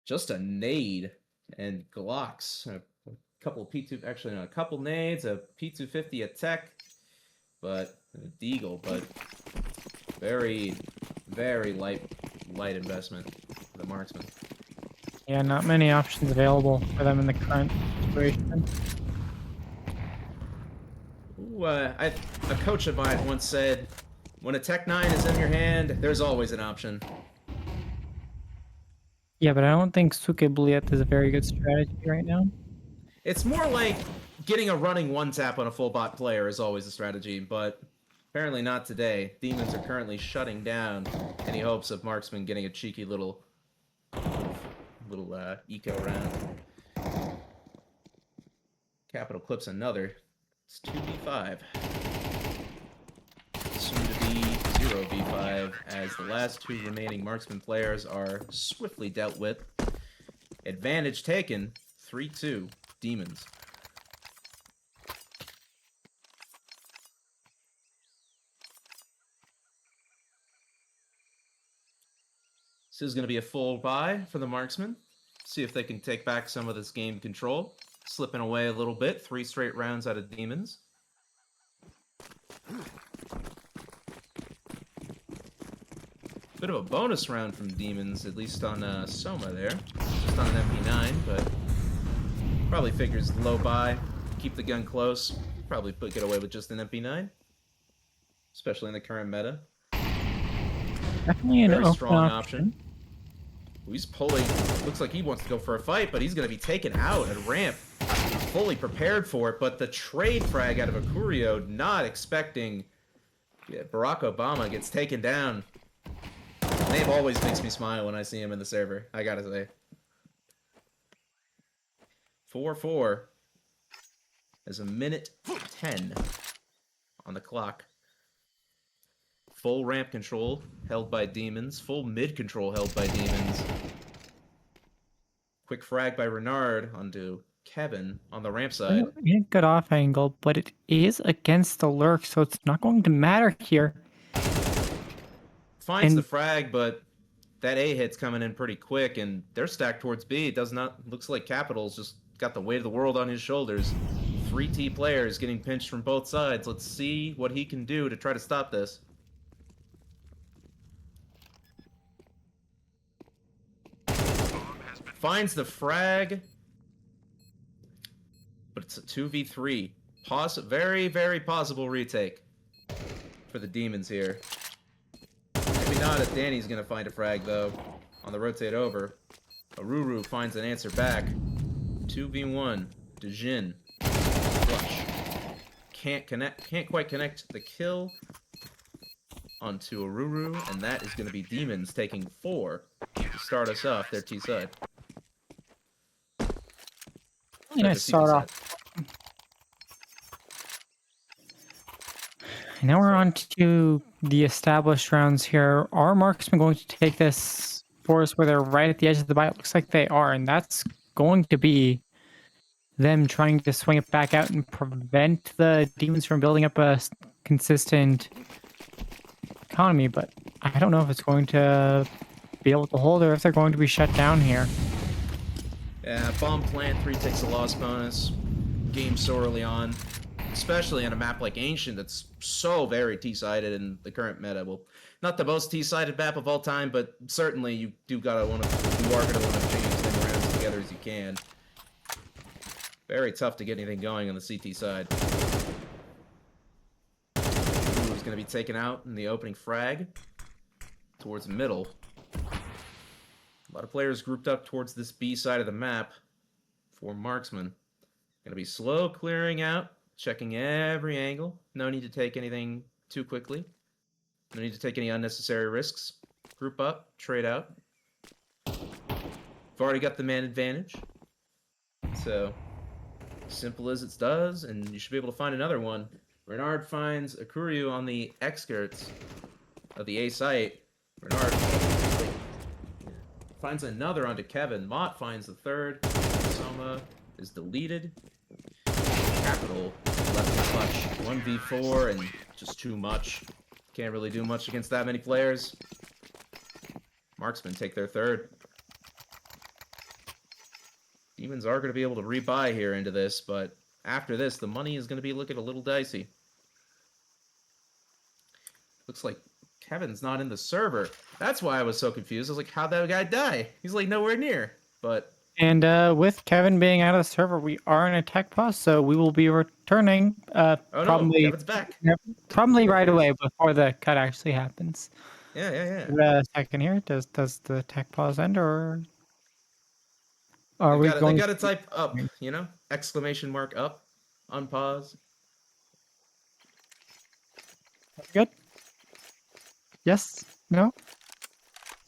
Just a nade and Glocks. A couple of P2, actually no, a couple nades, a P250, a tech, but a deagle, but very, very light investment for the marksman. Yeah, not many options available for them in the current situation. Ooh, a coach of mine once said, when a Tech 9 is in your hand, there's always an option. Yeah, but I don't think Suke Bliet is a very good strategy right now. It's more like getting a running one-tap on a full bot player is always a strategy, but apparently not today. Demons are currently shutting down any hopes of Marksman getting a cheeky little eco round. Capital clips another. It's 2v5. Soon to be 0v5 as the last two remaining Marksman players are swiftly dealt with. Advantage taken. 3-2. Demons. This is going to be a full buy for the Marksman. See if they can take back some of this game control. Slipping away a little bit. 3 straight rounds out of Demons. Bit of a bonus round from Demons, at least on Soma there. Just on an MP9, but probably figures low buy. Keep the gun close. Probably get away with just an MP9. Especially in the current meta. Definitely an Very open strong option. He's pulling. Looks like he wants to go for a fight, but he's going to be taken out at ramp. Fully prepared for it, but the trade frag out of Akurio, not expecting. Yeah, Barack Obama gets taken down. Name always makes me smile when I see him in the server, I gotta say. 4-4. There's a minute 10 on the clock. Full ramp control held by Demons. Full mid control held by Demons. Quick frag by Renard onto Kevin on the ramp side. Good off angle, but it is against the lurk, so it's not going to matter here. Finds the frag, but that A hit's coming in pretty quick, and they're stacked towards B. It does not. Looks like Capital's just got the weight of the world on his shoulders. 3T players getting pinched from both sides. Let's see what he can do to try to stop this. Finds the frag, but it's a 2v3. Very, very possible retake for the Demons here. Maybe not if Danny's gonna find a frag though. On the rotate over, Aruru finds an answer back. 2v1. Dejin. Flush. Can't quite connect the kill onto Aruru, and that is gonna be Demons taking 4 to start us off their T side. Really nice start off. Now we're on to the established rounds here. Are Marksmen going to take this for us where they're right at the edge of the buy? It looks like they are, and that's going to be them trying to swing it back out and prevent the Demons from building up a consistent economy, but I don't know if it's going to be able to hold or if they're going to be shut down here. Yeah, bomb plant, 3 takes a loss bonus. Game so early on. Especially on a map like Ancient that's so very T-sided in the current meta. Well, not the most T-sided map of all time, but certainly you are gonna want to change as many rounds together as you can. Very tough to get anything going on the CT side. Who's gonna be taken out in the opening frag towards the middle. A lot of players grouped up towards this B side of the map for Marksman. Gonna be slow clearing out, checking every angle. No need to take anything too quickly. No need to take any unnecessary risks. Group up, trade out. We've already got the man advantage. So, simple as it does, and you should be able to find another one. Renard finds Akuryu on the outskirts of the A site. Renard finds another onto Kevin. Mott finds the third. Soma is deleted. Capital left in clutch. 1v4 and just too much. Can't really do much against that many players. Marksmen take their third. Demons are going to be able to rebuy here into this, but after this, the money is going to be looking a little dicey. Looks like Kevin's not in the server. That's why I was so confused. I was like, how'd that guy die? He's like nowhere near. But and with Kevin being out of the server, we are in a tech pause, so we will be returning probably Kevin's back. Probably right away before the cut actually happens. Yeah. A second here. Does the tech pause end, or are we going? They got to type up, exclamation mark up on pause. Good. Yes. No.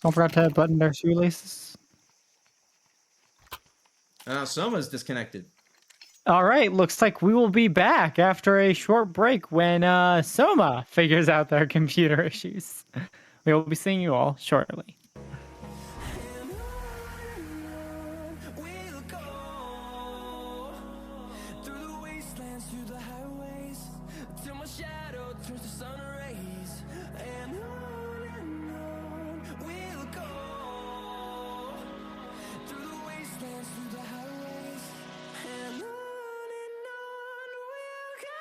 Don't forget to button their shoelaces. Soma's disconnected. All right. Looks like we will be back after a short break when Soma figures out their computer issues. We will be seeing you all shortly. We'll go through the wastelands, through the highways, till my shadow turns to sun rays. And on we'll go through the wastelands, through the highways, and on we'll go.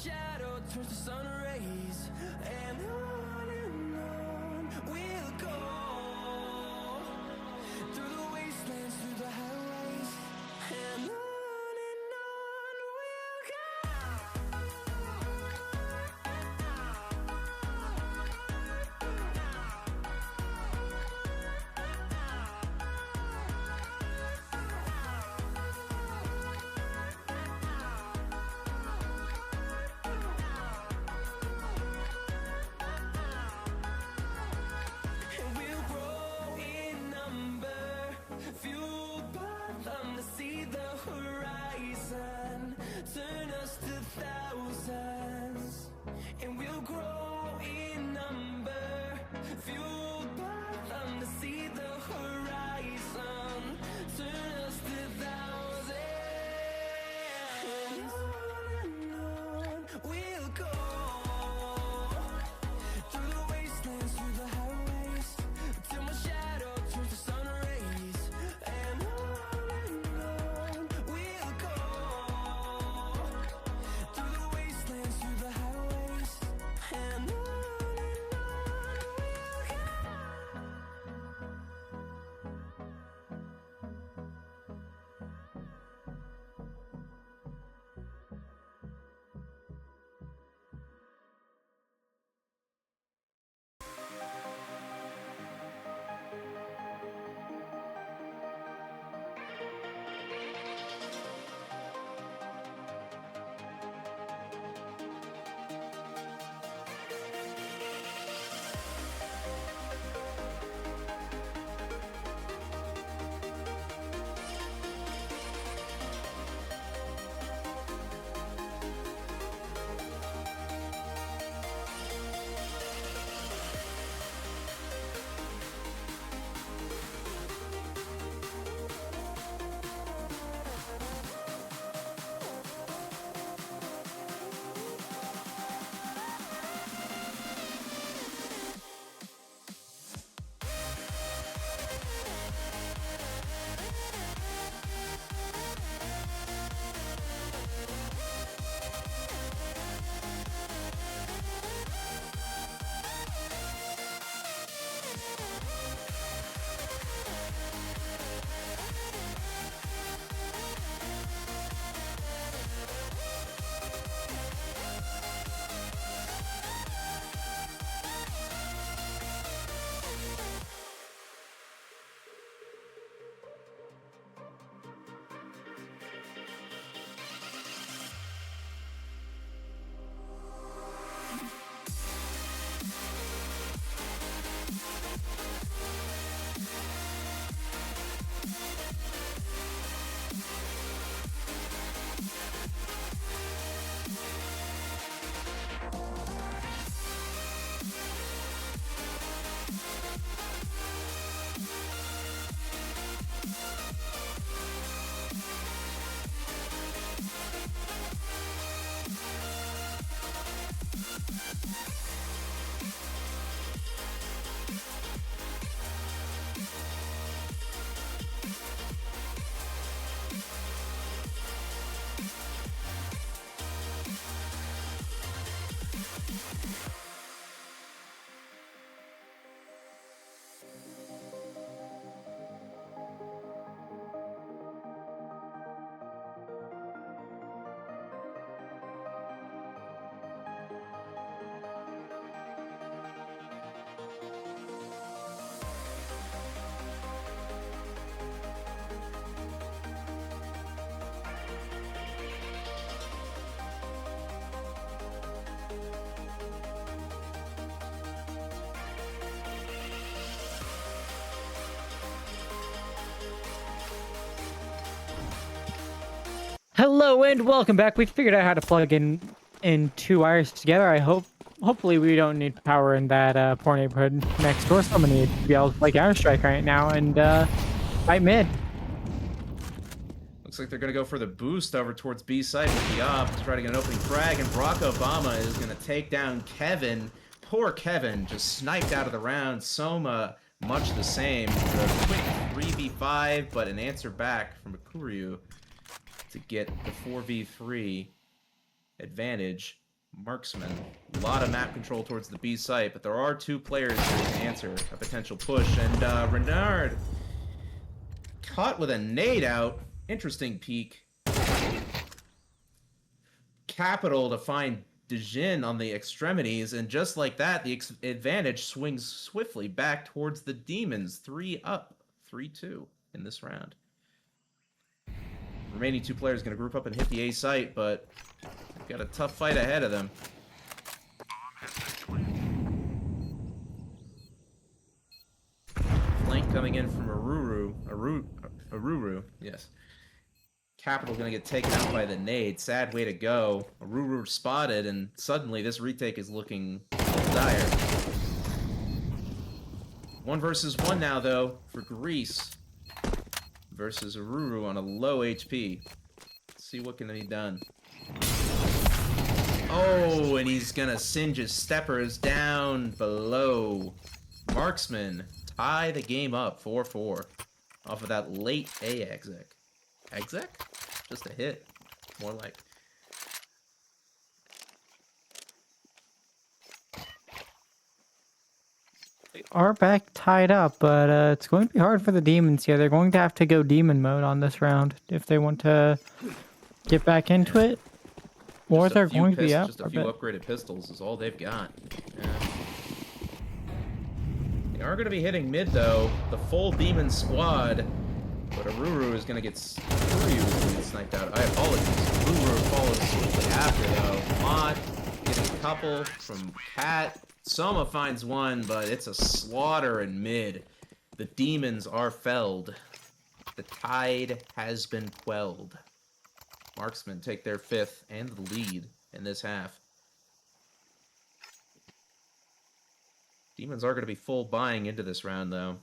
shadow turns to sun rays, and on we'll go through the wastelands, through the highways, and on we'll go. And we'll grow in number, fueled by them to see the horizon, turn us to thousands. And we'll grow in number, fueled by them to see the horizon, turn us to thousands. And on we'll go through the wastelands, through the highways, till my shadow turns to sun rays, and on we'll go through the wastelands, through the highways, and on we'll go. Hello and welcome back. We figured out how to plug in two wires together. Hopefully we don't need power in that poor neighborhood next door. Someone needs to be able to play Counter-Strike right now and fight mid. Looks like they're going to go for the boost over towards B side with the op to try to get an opening frag, and Barack Obama is going to take down Kevin. Poor Kevin, just sniped out of the round. Soma, much the same. The quick 3v5, but an answer back from Akuryu to get the 4v3 advantage. Marksman. A lot of map control towards the B site, but there are 2 players who can answer a potential push. And Renard caught with a nade out. Interesting peek. Capital to find Dejin on the extremities, and just like that, the advantage swings swiftly back towards the Demons. 3 up, 3-2 in this round. Remaining 2 players going to group up and hit the A site, but they've got a tough fight ahead of them. Flank coming in from Aruru, yes. Capital going to get taken out by the nade. Sad way to go. Aruru spotted, and suddenly this retake is looking dire. 1 versus 1 now, though, for Greece versus Aruru on a low HP. Let's see what can be done. Oh, and he's going to singe his steppers down below. Marksman tie the game up 4-4 off of that late A exec. Exec? Just a hit. More like. They are back tied up, but it's going to be hard for the Demons here. They're going to have to go Demon mode on this round if they want to get back into it. Or they're going to be out. Just a few upgraded pistols is all they've got. Yeah. They are going to be hitting mid, though. The full Demon squad. But Aruru is going to get sniped out. I apologize. Aruru follows swiftly after, though. Mott getting a couple from Cat. Soma finds 1, but it's a slaughter in mid. The Demons are felled. The tide has been quelled. Marksmen take their 5th and the lead in this half. Demons are going to be full buying into this round, though.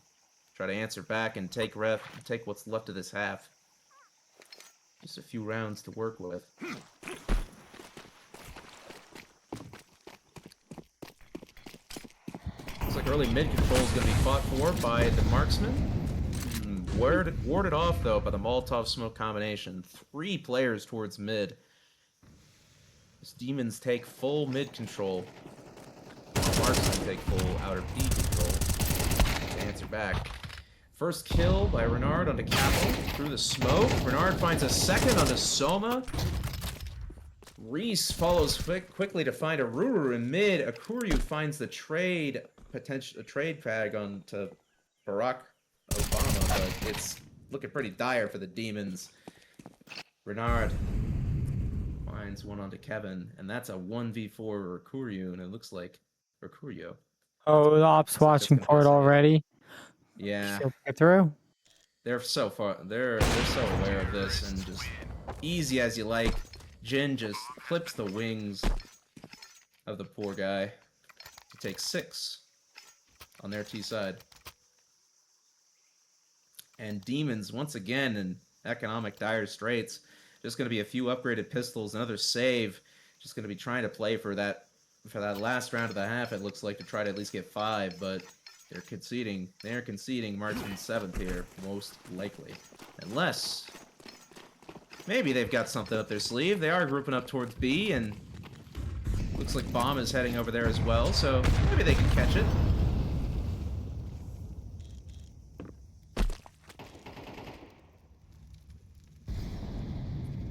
Try to answer back and take what's left of this half. Just a few rounds to work with. Looks like early mid control is going to be fought for by the Marksman. Warded off, though, by the Molotov smoke combination. 3 players towards mid. These Demons take full mid control. Marksman take full outer B control. To answer back. First kill by Renard onto Capital through the smoke. Renard finds a second onto Soma. Reese follows quickly to find Aruru in mid. Akuryu finds the trade tag onto Barack Obama, but it's looking pretty dire for the Demons. Renard finds 1 onto Kevin, and that's a 1v4 Akuryu, and it looks like Akuryu. Oh, the ops watching for it already. Yeah. She'll get through. They're so aware of this, and just easy as you like. Jin just clips the wings of the poor guy to take 6 on their T side. And Demons once again in economic dire straits. Just going to be a few upgraded pistols, another save. Just going to be trying to play for that last round of the half. It looks like to try to at least get 5, but. They're conceding Marksman's 7th here, most likely. Unless, maybe they've got something up their sleeve. They are grouping up towards B, and looks like Bomb is heading over there as well, so maybe they can catch it.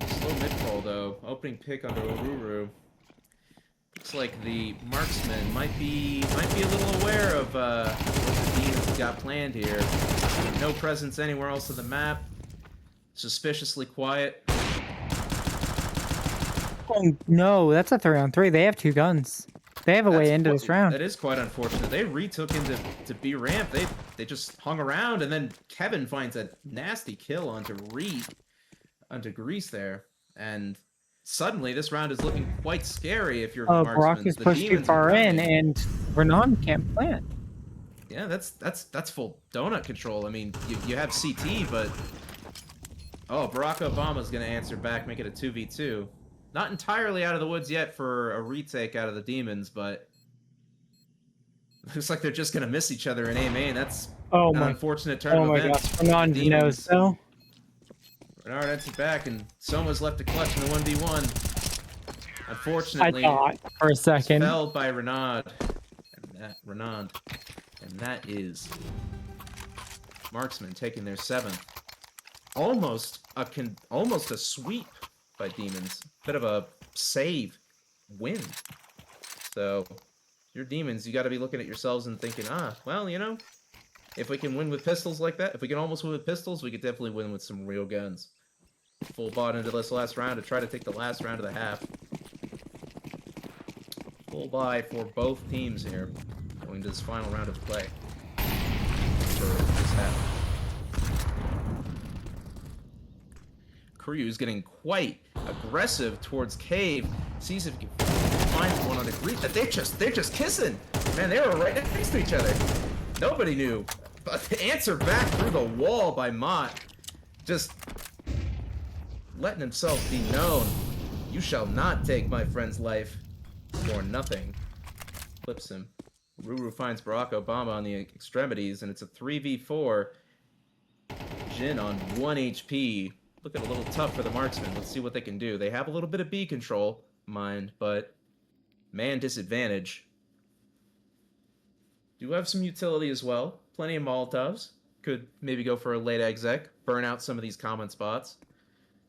Slow mid-roll, though. Opening pick onto Aruru. Looks like the Marksman might be a little aware of what the Demons got planned here. No presence anywhere else on the map. Suspiciously quiet. Oh no, that's a 3-on-3. They have 2 guns. They have a way into this round. That is quite unfortunate. They retook into B ramp. They just hung around, and then Kevin finds a nasty kill onto Grease there, and. Suddenly, this round is looking quite scary if you're Marksman. Brock is pushed too far in, and Renan can't plant. Yeah, that's full donut control. I mean, you have CT, but... Oh, Barack Obama's going to answer back, make it a 2v2. Not entirely out of the woods yet for a retake out of the Demons, but... Looks like they're just going to miss each other in A main. That's an unfortunate turn of events. Oh my gosh, Renan knows, so... Renard enters back, and Soma's left to clutch in the 1v1. I Unfortunately, thought for a second. felled by Renard. And that is Marksman taking their 7th. Almost a sweep by Demons. Bit of a save win. So, your Demons, you got to be looking at yourselves and thinking, well, you know, if we can win with pistols like that, if we can almost win with pistols, we could definitely win with some real guns. Full bot into this last round to try to take the last round of the half. Full buy for both teams here, going to this final round of play for this half. Kuryu's getting quite aggressive towards Cave. Sees if he can find one on the Greek. They're just kissing. Man, they were right next to each other. Nobody knew. But the answer back through the wall by Mott. Just letting himself be known. You shall not take my friend's life for nothing. Flips him. Ruru finds Barack Obama on the extremities, and it's a 3v4. Jin on 1 HP. Looking a little tough for the marksman. Let's see what they can do. They have a little bit of B control, mind, but man disadvantage. Do have some utility as well. Plenty of Molotovs. Could maybe go for a late exec. Burn out some of these common spots.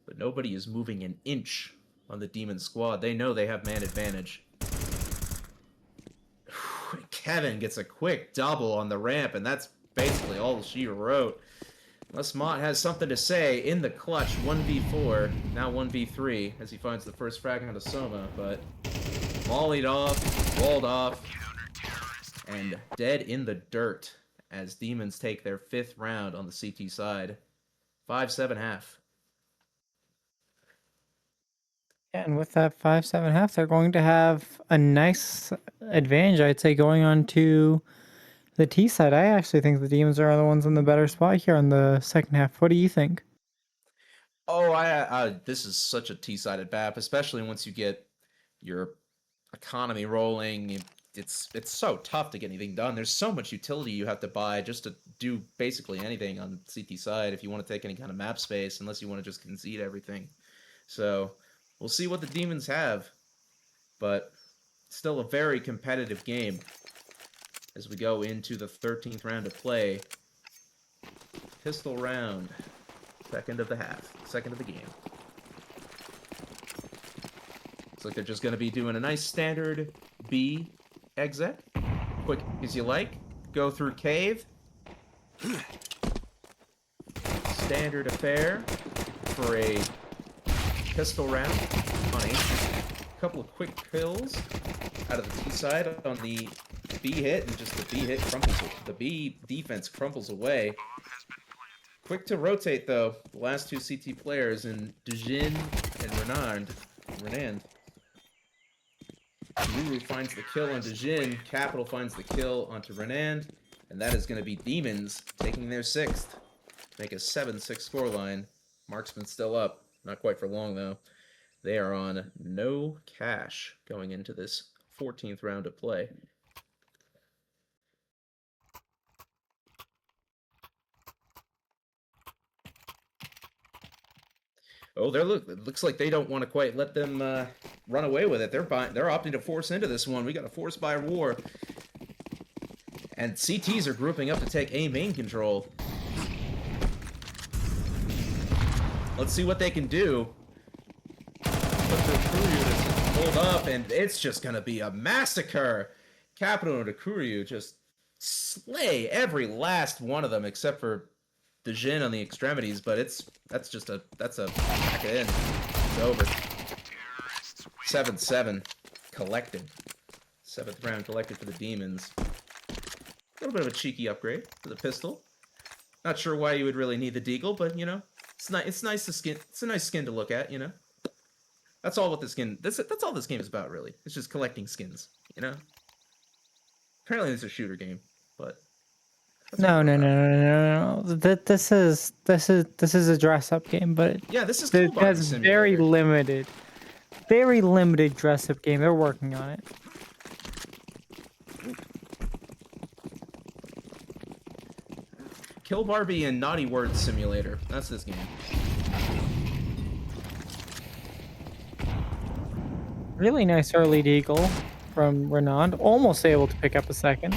But nobody is moving an inch on the Demon squad. They know they have man advantage. Kevin gets a quick double on the ramp, and that's basically all she wrote. Unless Mott has something to say in the clutch, 1v4, now 1v3, as he finds the first frag onto Soma, but mollied off, walled off, and dead in the dirt as Demons take their 5th round on the CT side. 5-7 half. Yeah, and with that 5-7 half, they're going to have a nice advantage, I'd say, going on to the T side. I actually think the Demons are the ones in the better spot here on the second half. What do you think? Oh, this is such a T-sided map, especially once you get your economy rolling. It's so tough to get anything done. There's so much utility you have to buy just to do basically anything on CT side if you want to take any kind of map space, unless you want to just concede everything. So we'll see what the Demons have, but still a very competitive game as we go into the 13th round of play. Pistol round. Second of the half. Second of the game. Looks like they're just going to be doing a nice standard B exit. Quick as you like. Go through cave. Standard affair for a pistol round. Funny. A couple of quick kills out of the T side on the B hit, and just the B hit crumples. The B defense crumples away. Quick to rotate though. The last 2 CT players in Dejin and Renand. Ruru finds the kill on Dejin. Capital finds the kill onto Renand, and that is going to be Demons taking their 6th to make a 7-6 scoreline. Marksman still up, not quite for long though. They are on no cash going into this 14th round of play. Oh, it looks like they don't want to quite let them run away with it. They're opting to force into this one. We got a force by war. And CTs are grouping up to take A main control. Let's see what they can do. Put their Kuryu to hold up, and it's just going to be a massacre. Capital to Kuryu just slay every last one of them except for the Jin on the extremities, but that's a back in. It's over. 7-7 collected. 7th round collected for the Demons. A little bit of a cheeky upgrade for the pistol. Not sure why you would really need the deagle, but you know, it's nice to skin. It's a nice skin to look at, you know. That's all what the skin. That's all this game is about, really. It's just collecting skins, you know. Apparently, it's a shooter game, but. No. This is a dress-up game, but yeah, this is it has very limited dress-up game. They're working on it. Kill Barbie and Naughty Word Simulator. That's this game. Really nice early deagle from Renan. Almost able to pick up a second.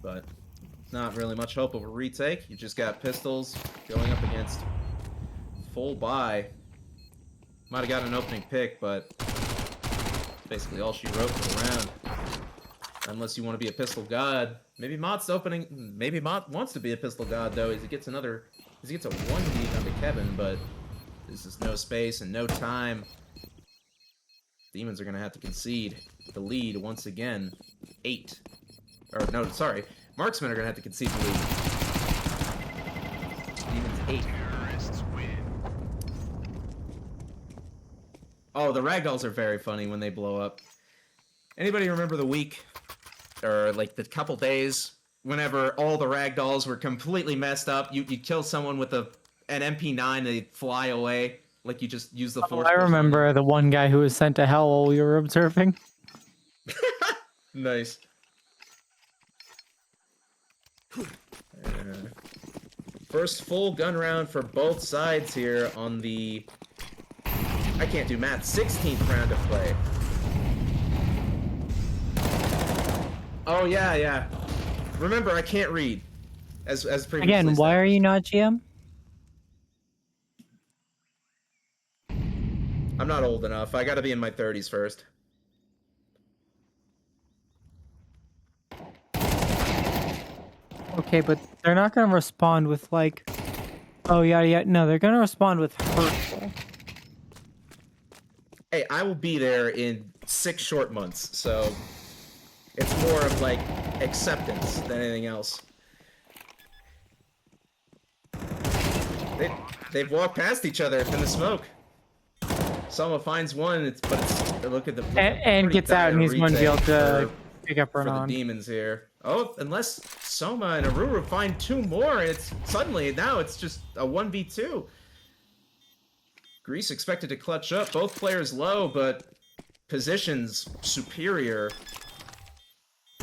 But not really much hope of a retake. You just got pistols going up against full buy. Might have got an opening pick, but basically all she wrote for the round. Unless you want to be a pistol god. Maybe Mott's opening. Maybe Mott wants to be a pistol god though. As he gets a 1 lead onto Kevin, but this is no space and no time. Demons are gonna have to concede the lead once again. 8. Or no, sorry. Marksmen are gonna have to concede the lead. Demons 8. Oh, the ragdolls are very funny when they blow up. Anybody remember the week, or like the couple days, whenever all the ragdolls were completely messed up? You kill someone with an MP9, they fly away. Like you just use the force. I remember the one guy who was sent to hell while we were observing. Nice. First full gun round for both sides here on the... I can't do math. 16th round of play. Oh, yeah. Remember, I can't read. As previously Again, why are you not GM? I'm not old enough. I gotta be in my 30s first. Okay, but they're not going to respond with like, oh, yada, yada. No, they're going to respond with hurtful. Hey, I will be there in 6 short months, so it's more of like acceptance than anything else. They've walked past each other in the smoke. Selma finds one, look at the and gets out, and he's going to be able to pick up for Renan. the demons here. Oh, unless Soma and Aruru find 2 more, it's suddenly now it's just a 1v2. Greece expected to clutch up. Both players low, but positions superior.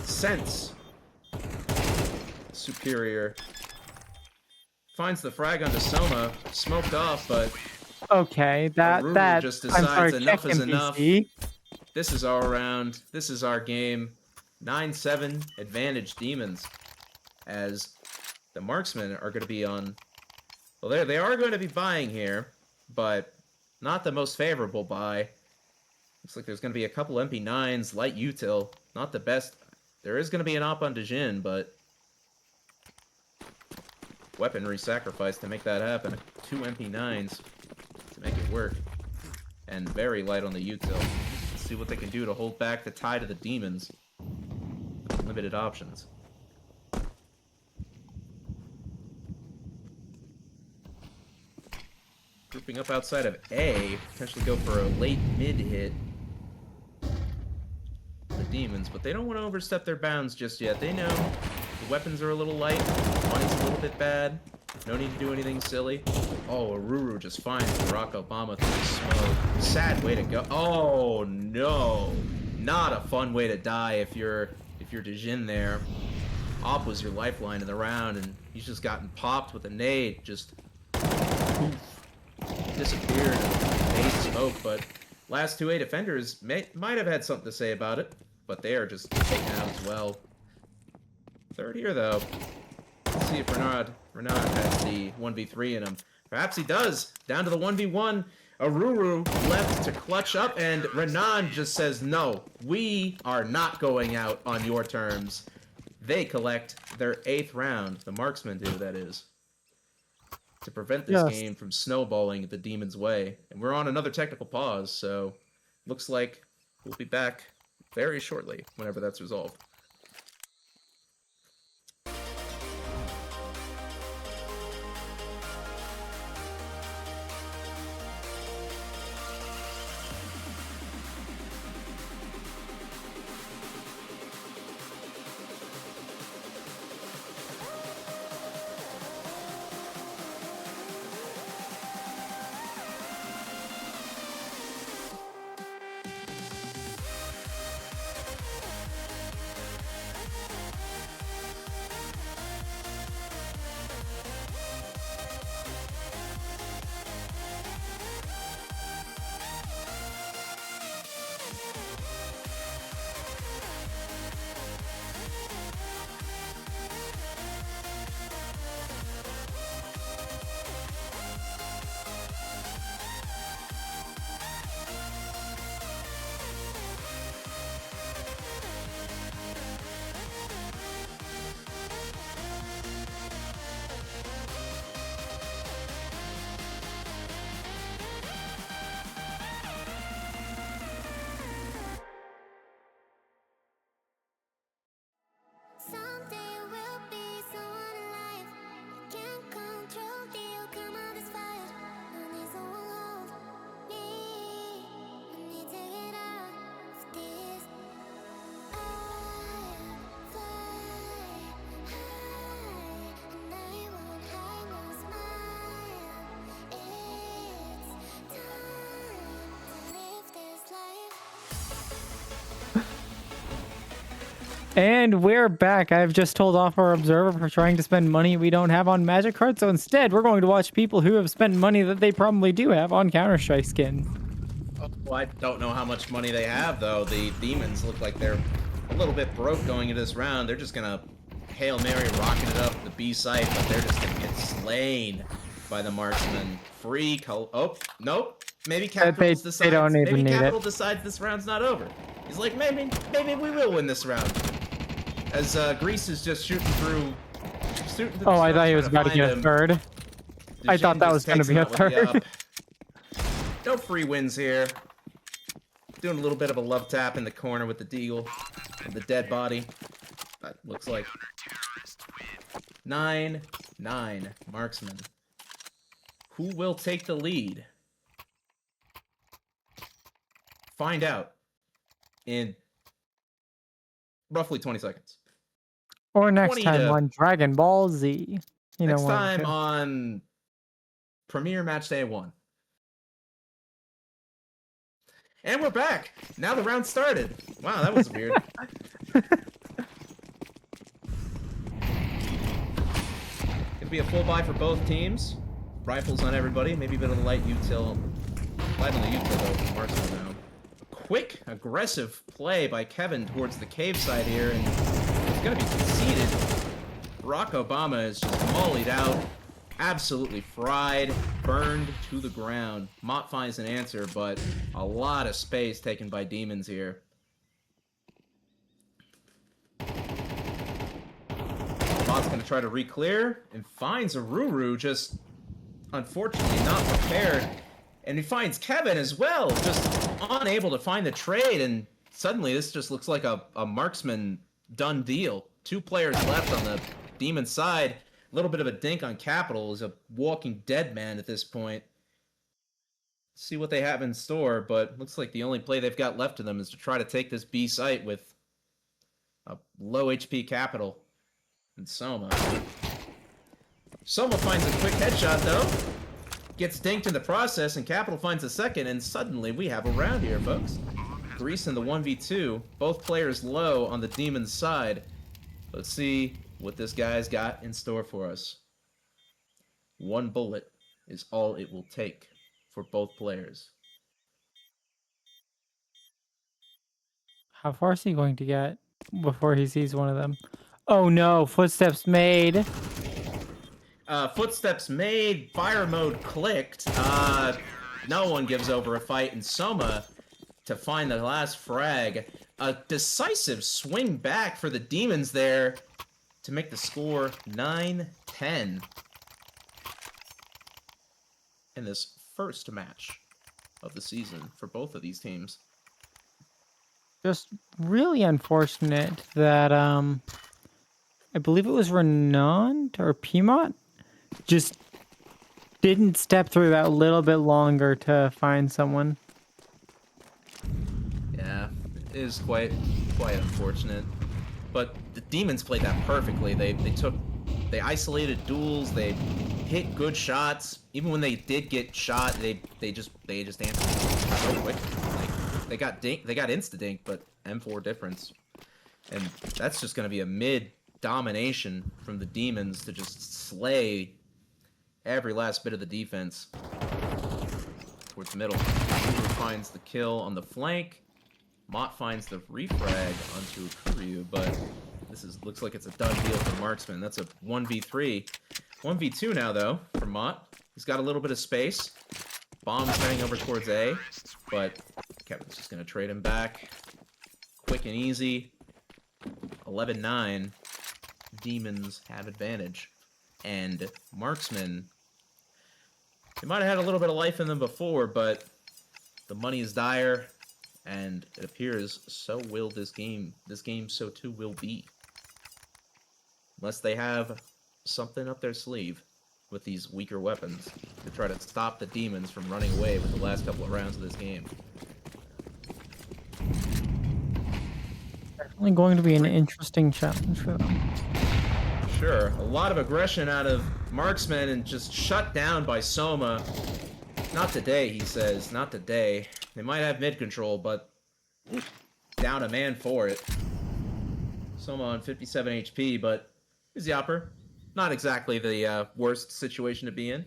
Sense superior. Finds the frag onto Soma, smoked off, but okay, that just decides enough is enough. NPC. This is our round. This is our game. 9-7 advantage demons, as the marksmen are going to be on. Well, they are going to be buying here, but not the most favorable buy. Looks like there's going to be a couple MP9s, light util, not the best. There is going to be an op on Dejin, but weaponry sacrifice to make that happen. 2 MP9s to make it work, and very light on the util. Let's see what they can do to hold back the tide of the demons. Limited options. Grouping up outside of A, potentially go for a late mid hit. The demons, but they don't want to overstep their bounds just yet. They know the weapons are a little light, money's a little bit bad. No need to do anything silly. Oh, Aruru just finds Barack Obama through the smoke. Sad way to go. Oh no, not a fun way to die if you're Dejin there. Op was your lifeline in the round, and he's just gotten popped with a nade. Just poof, disappeared. Nade smoke, but last 2A defenders might have had something to say about it, but they are just taken out as well. Third here, though. Let's see if Renan has the 1v3 in him. Perhaps he does. Down to the 1v1. Aruru left to clutch up, and Renan just says, no, we are not going out on your terms. They collect their 8th round. The marksmen do, that is. To prevent this game from snowballing the demons' way. And we're on another technical pause, so looks like we'll be back very shortly, whenever that's resolved. And we're back. I've just told off our observer for trying to spend money we don't have on magic cards, so instead we're going to watch people who have spent money that they probably do have on Counter-Strike skins. Oh, I don't know how much money they have, though. The demons look like they're a little bit broke going into this round. They're just gonna Hail Mary rocket it up the B site, but they're just gonna get slain by the marksman. Free color. Oh, nope. Maybe Capital decides. They don't even maybe need Capital it. decides this round's not over. He's like, maybe we will win this round. As Grease is just shooting through. Oh, I thought he was about to get a third. I thought that was going to be a third. No free wins here. Doing a little bit of a love tap in the corner with the deagle. The dead body. That looks like 9-9 marksman. Who will take the lead? Find out in roughly 20 seconds. Or next time on Dragon Ball Z. Next time on Premier Match Day 1. And we're back. Now the round started. Wow, that was weird. Gonna be a full buy for both teams. Rifles on everybody. Maybe a bit of the light util. Light on the util though from Arsenal now. Quick, aggressive play by Kevin towards the cave side here, and it's gonna be conceded. Barack Obama is just mollied out. Absolutely fried, burned to the ground. Mott finds an answer, but a lot of space taken by demons here. Mott's gonna try to re-clear and finds a Ruru, just unfortunately not prepared. And he finds Kevin as well, just unable to find the trade, and suddenly this just looks like a marksman done deal. 2 players left on the demon side. A little bit of a dink on Capital. Is a walking dead man at this point. See what they have in store, but looks like the only play they've got left to them is to try to take this B site with a low HP Capital and Soma. Soma finds a quick headshot though. Gets dinked in the process, and Capital finds a second, and suddenly we have a round here, folks. Grease in the 1v2. Both players low on the demon's side. Let's see what this guy's got in store for us. 1 bullet is all it will take for both players. How far is he going to get before he sees one of them? Oh no, footsteps made. Footsteps made, fire mode clicked. No one gives over a fight, and Soma to find the last frag. A decisive swing back for the demons there to make the score 9-10 in this first match of the season for both of these teams. Just really unfortunate that I believe it was Renant or Piedmont just didn't step through that little bit longer to find someone. Yeah, it is quite unfortunate. But the demons played that perfectly. They isolated duels. They hit good shots. Even when they did get shot, they just answered so quick. Like they got insta dink, but M4 difference, and that's just gonna be a mid domination from the demons to just slay every last bit of the defense towards the middle. Ruru finds the kill on the flank. Mott finds the refrag onto Kuryu, but looks like it's a done deal for Marksman. That's a 1v3. 1v2 now, though, for Mott. He's got a little bit of space. Bomb's heading over towards A, but Kevin's just going to trade him back. Quick and easy. 11-9. Demons have advantage. And Marksman, they might have had a little bit of life in them before, but the money is dire. And it appears so will this game so too will be. Unless they have something up their sleeve with these weaker weapons to try to stop the demons from running away with the last couple of rounds of this game. Definitely going to be an interesting challenge for them. Sure, a lot of aggression out of Marksman and just shut down by Soma. Not today, he says, not today. They might have mid control, but down a man for it. Soma on 57 HP, but he's the upper. Not exactly the worst situation to be in.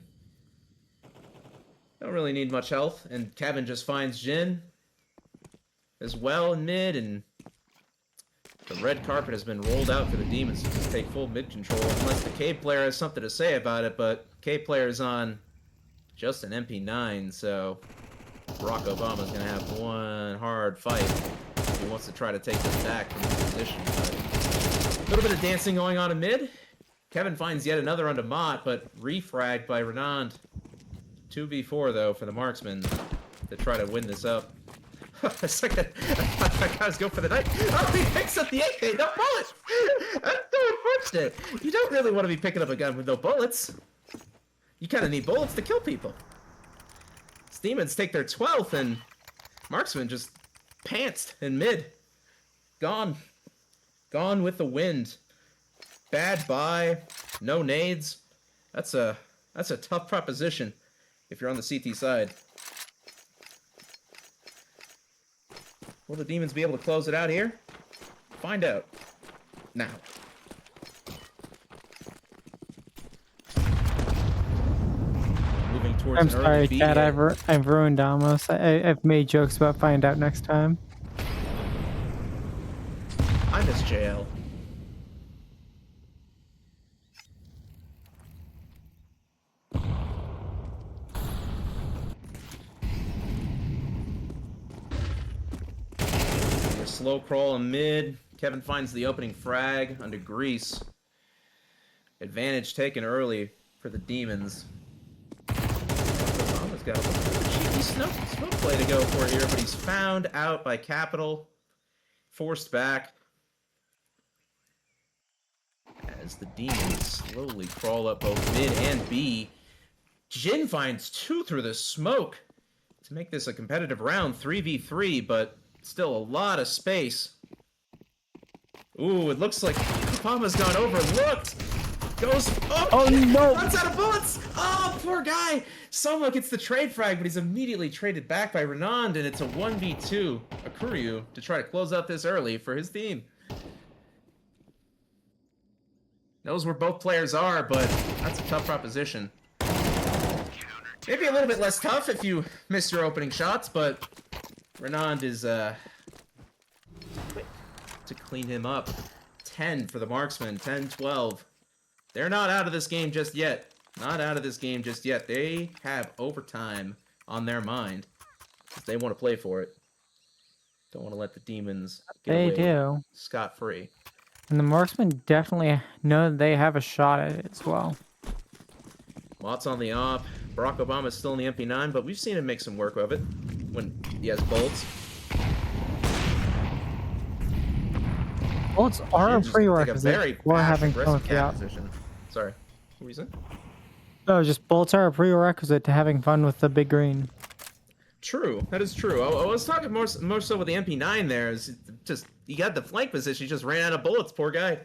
Don't really need much health, and Kevin just finds Jin as well in mid, and the red carpet has been rolled out for the Demons to just take full mid control, unless the K player has something to say about it, but K player is on just an MP9, so Barack Obama's going to have one hard fight if he wants to try to take this back from his position. But a little bit of dancing going on in mid. Kevin finds yet another onto Mott, but refragged by Renand. 2v4, though, for the marksman to try to win this up. A second, I gotta go for the knife. Oh, he picks up the AK, no bullets! That's so unfortunate. You don't really want to be picking up a gun with no bullets. You kind of need bullets to kill people. Demons take their 12th, and marksman just pantsed in mid. Gone. Gone with the wind. Bad buy. No nades. That's a tough proposition if you're on the CT side. Will the Demons be able to close it out here? Find out. Now. Moving towards I'm an early sorry, B Chad. hit. I've ruined Amos. I've made jokes about find out next time. I miss JL. A slow crawl in mid. Kevin finds the opening frag under Grease. Advantage taken early for the Demons. Obama's got a little bit of a cheeky smoke play to go for here, but he's found out by Capital. Forced back. As the Demons slowly crawl up both mid and B. Jin finds 2 through the smoke to make this a competitive round, 3v3, but still a lot of space. Ooh, it looks like Obama's gone overlooked. Goes, Oh, no. Runs out of bullets. Oh, poor guy. Soma gets the trade frag, but he's immediately traded back by Renand, and it's a 1v2 Akuryu to try to close out this early for his team. Knows where both players are, but that's a tough proposition. Maybe a little bit less tough if you miss your opening shots, but Renand is quick to clean him up. 10 for the marksman, 10-12. They're not out of this game just yet. Not out of this game just yet. They have overtime on their mind. They want to play for it. Don't want to let the Demons get away scot-free. And the marksmen definitely know that they have a shot at it as well. Lots on the op. Barack Obama's still in the MP9, but we've seen him make some work of it when he has bullets. Bullets are a prerequisite Very for having fun aggressive with the op. position. Sorry, what were you saying? No, just bullets are a prerequisite to having fun with the big green. True, that is true. I was talking more so with the MP9 there. Is just he got the flank position, he just ran out of bullets. Poor guy.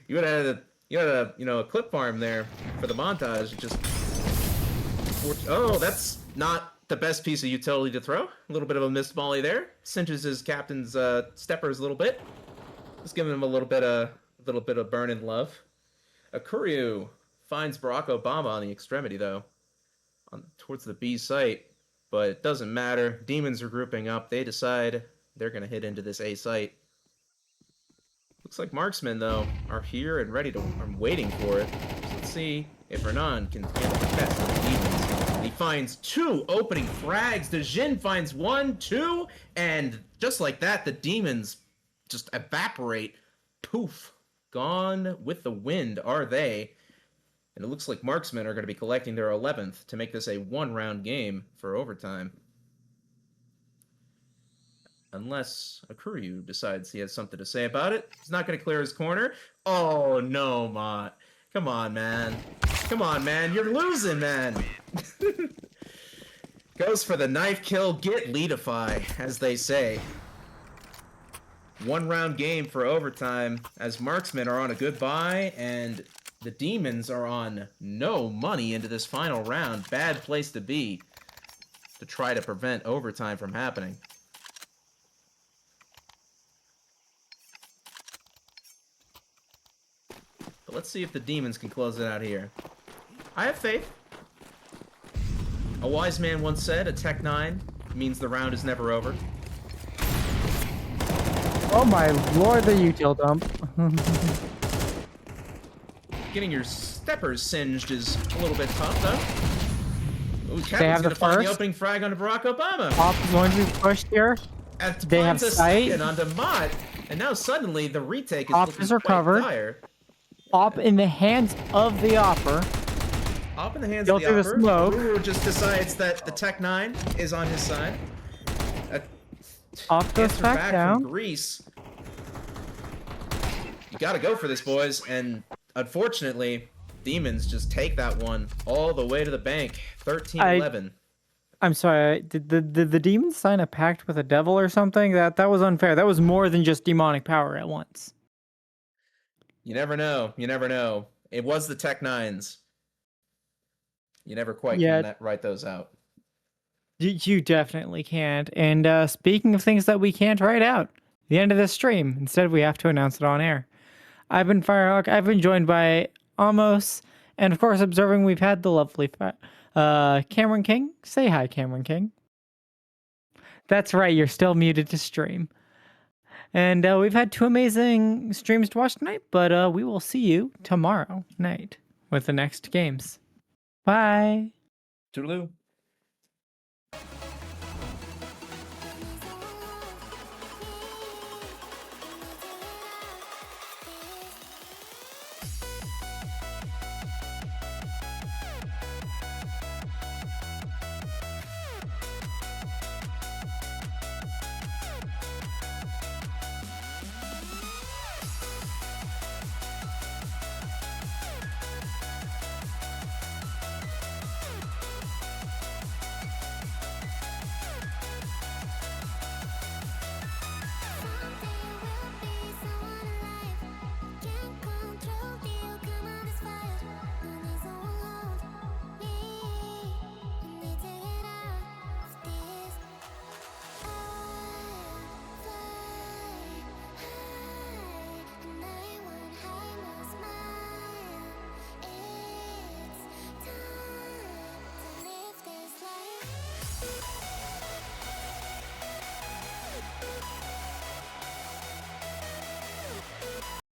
You had a clip farm there for the montage. It just that's not the best piece of utility to throw. A little bit of a missed volley there. Cinches his captain's steppers a little bit. Just giving him a little bit of burning love. Akuryu finds Barack Obama on the extremity though, towards the B site. But it doesn't matter. Demons are grouping up. They decide they're going to hit into this A site. Looks like marksmen, though, are here and ready to... I'm waiting for it. So let's see if Renan can get the best of the Demons. He finds 2 opening frags. The Jin finds 1, 2, and just like that, the Demons just evaporate. Poof. Gone with the wind, are they? And it looks like marksmen are going to be collecting their 11th to make this a 1-round game for overtime. Unless Akuryu decides he has something to say about it. He's not going to clear his corner. Oh, no, Mott. Come on, man. Come on, man. You're losing, man. Goes for the knife kill. Get leadify, as they say. 1-round game for overtime as marksmen are on a good buy and... the Demons are on no money into this final round. Bad place to be to try to prevent overtime from happening. let's see if the demons can close it out here. I have faith. A wise man once said, a Tech 9 means the round is never over. Oh my lord, the util dump. Getting your steppers singed is a little bit tough, though. Ooh, They Kevin's have the gonna find the first. opening frag onto Barack Obama. Op is going to be pushed here. And They have finds a sight. second onto Mott, and now suddenly the retake is Op looking is quite recovered. dire. Op in the hands of the Opper. Op in the hands Go of the through the Opper. smoke. Ruru just decides that the Tech 9 is on his side. Op goes Answer back down. from Greece. You gotta go for this, boys, and unfortunately, Demons just take that one all the way to the bank. 13-11. I'm sorry, did the demons sign a pact with a devil or something? That was unfair. That was more than just demonic power at once. You never know. You never know. It was the Tech 9s. You never quite can write those out. You definitely can't. And speaking of things that we can't write out, the end of this stream. Instead, we have to announce it on air. I've been Firehawk. I've been joined by Amos, and of course, observing, we've had the lovely Cameron King. Say hi, Cameron King. That's right. You're still muted to stream. And we've had 2 amazing streams to watch tonight, but we will see you tomorrow night with the next games. Bye. Toodaloo.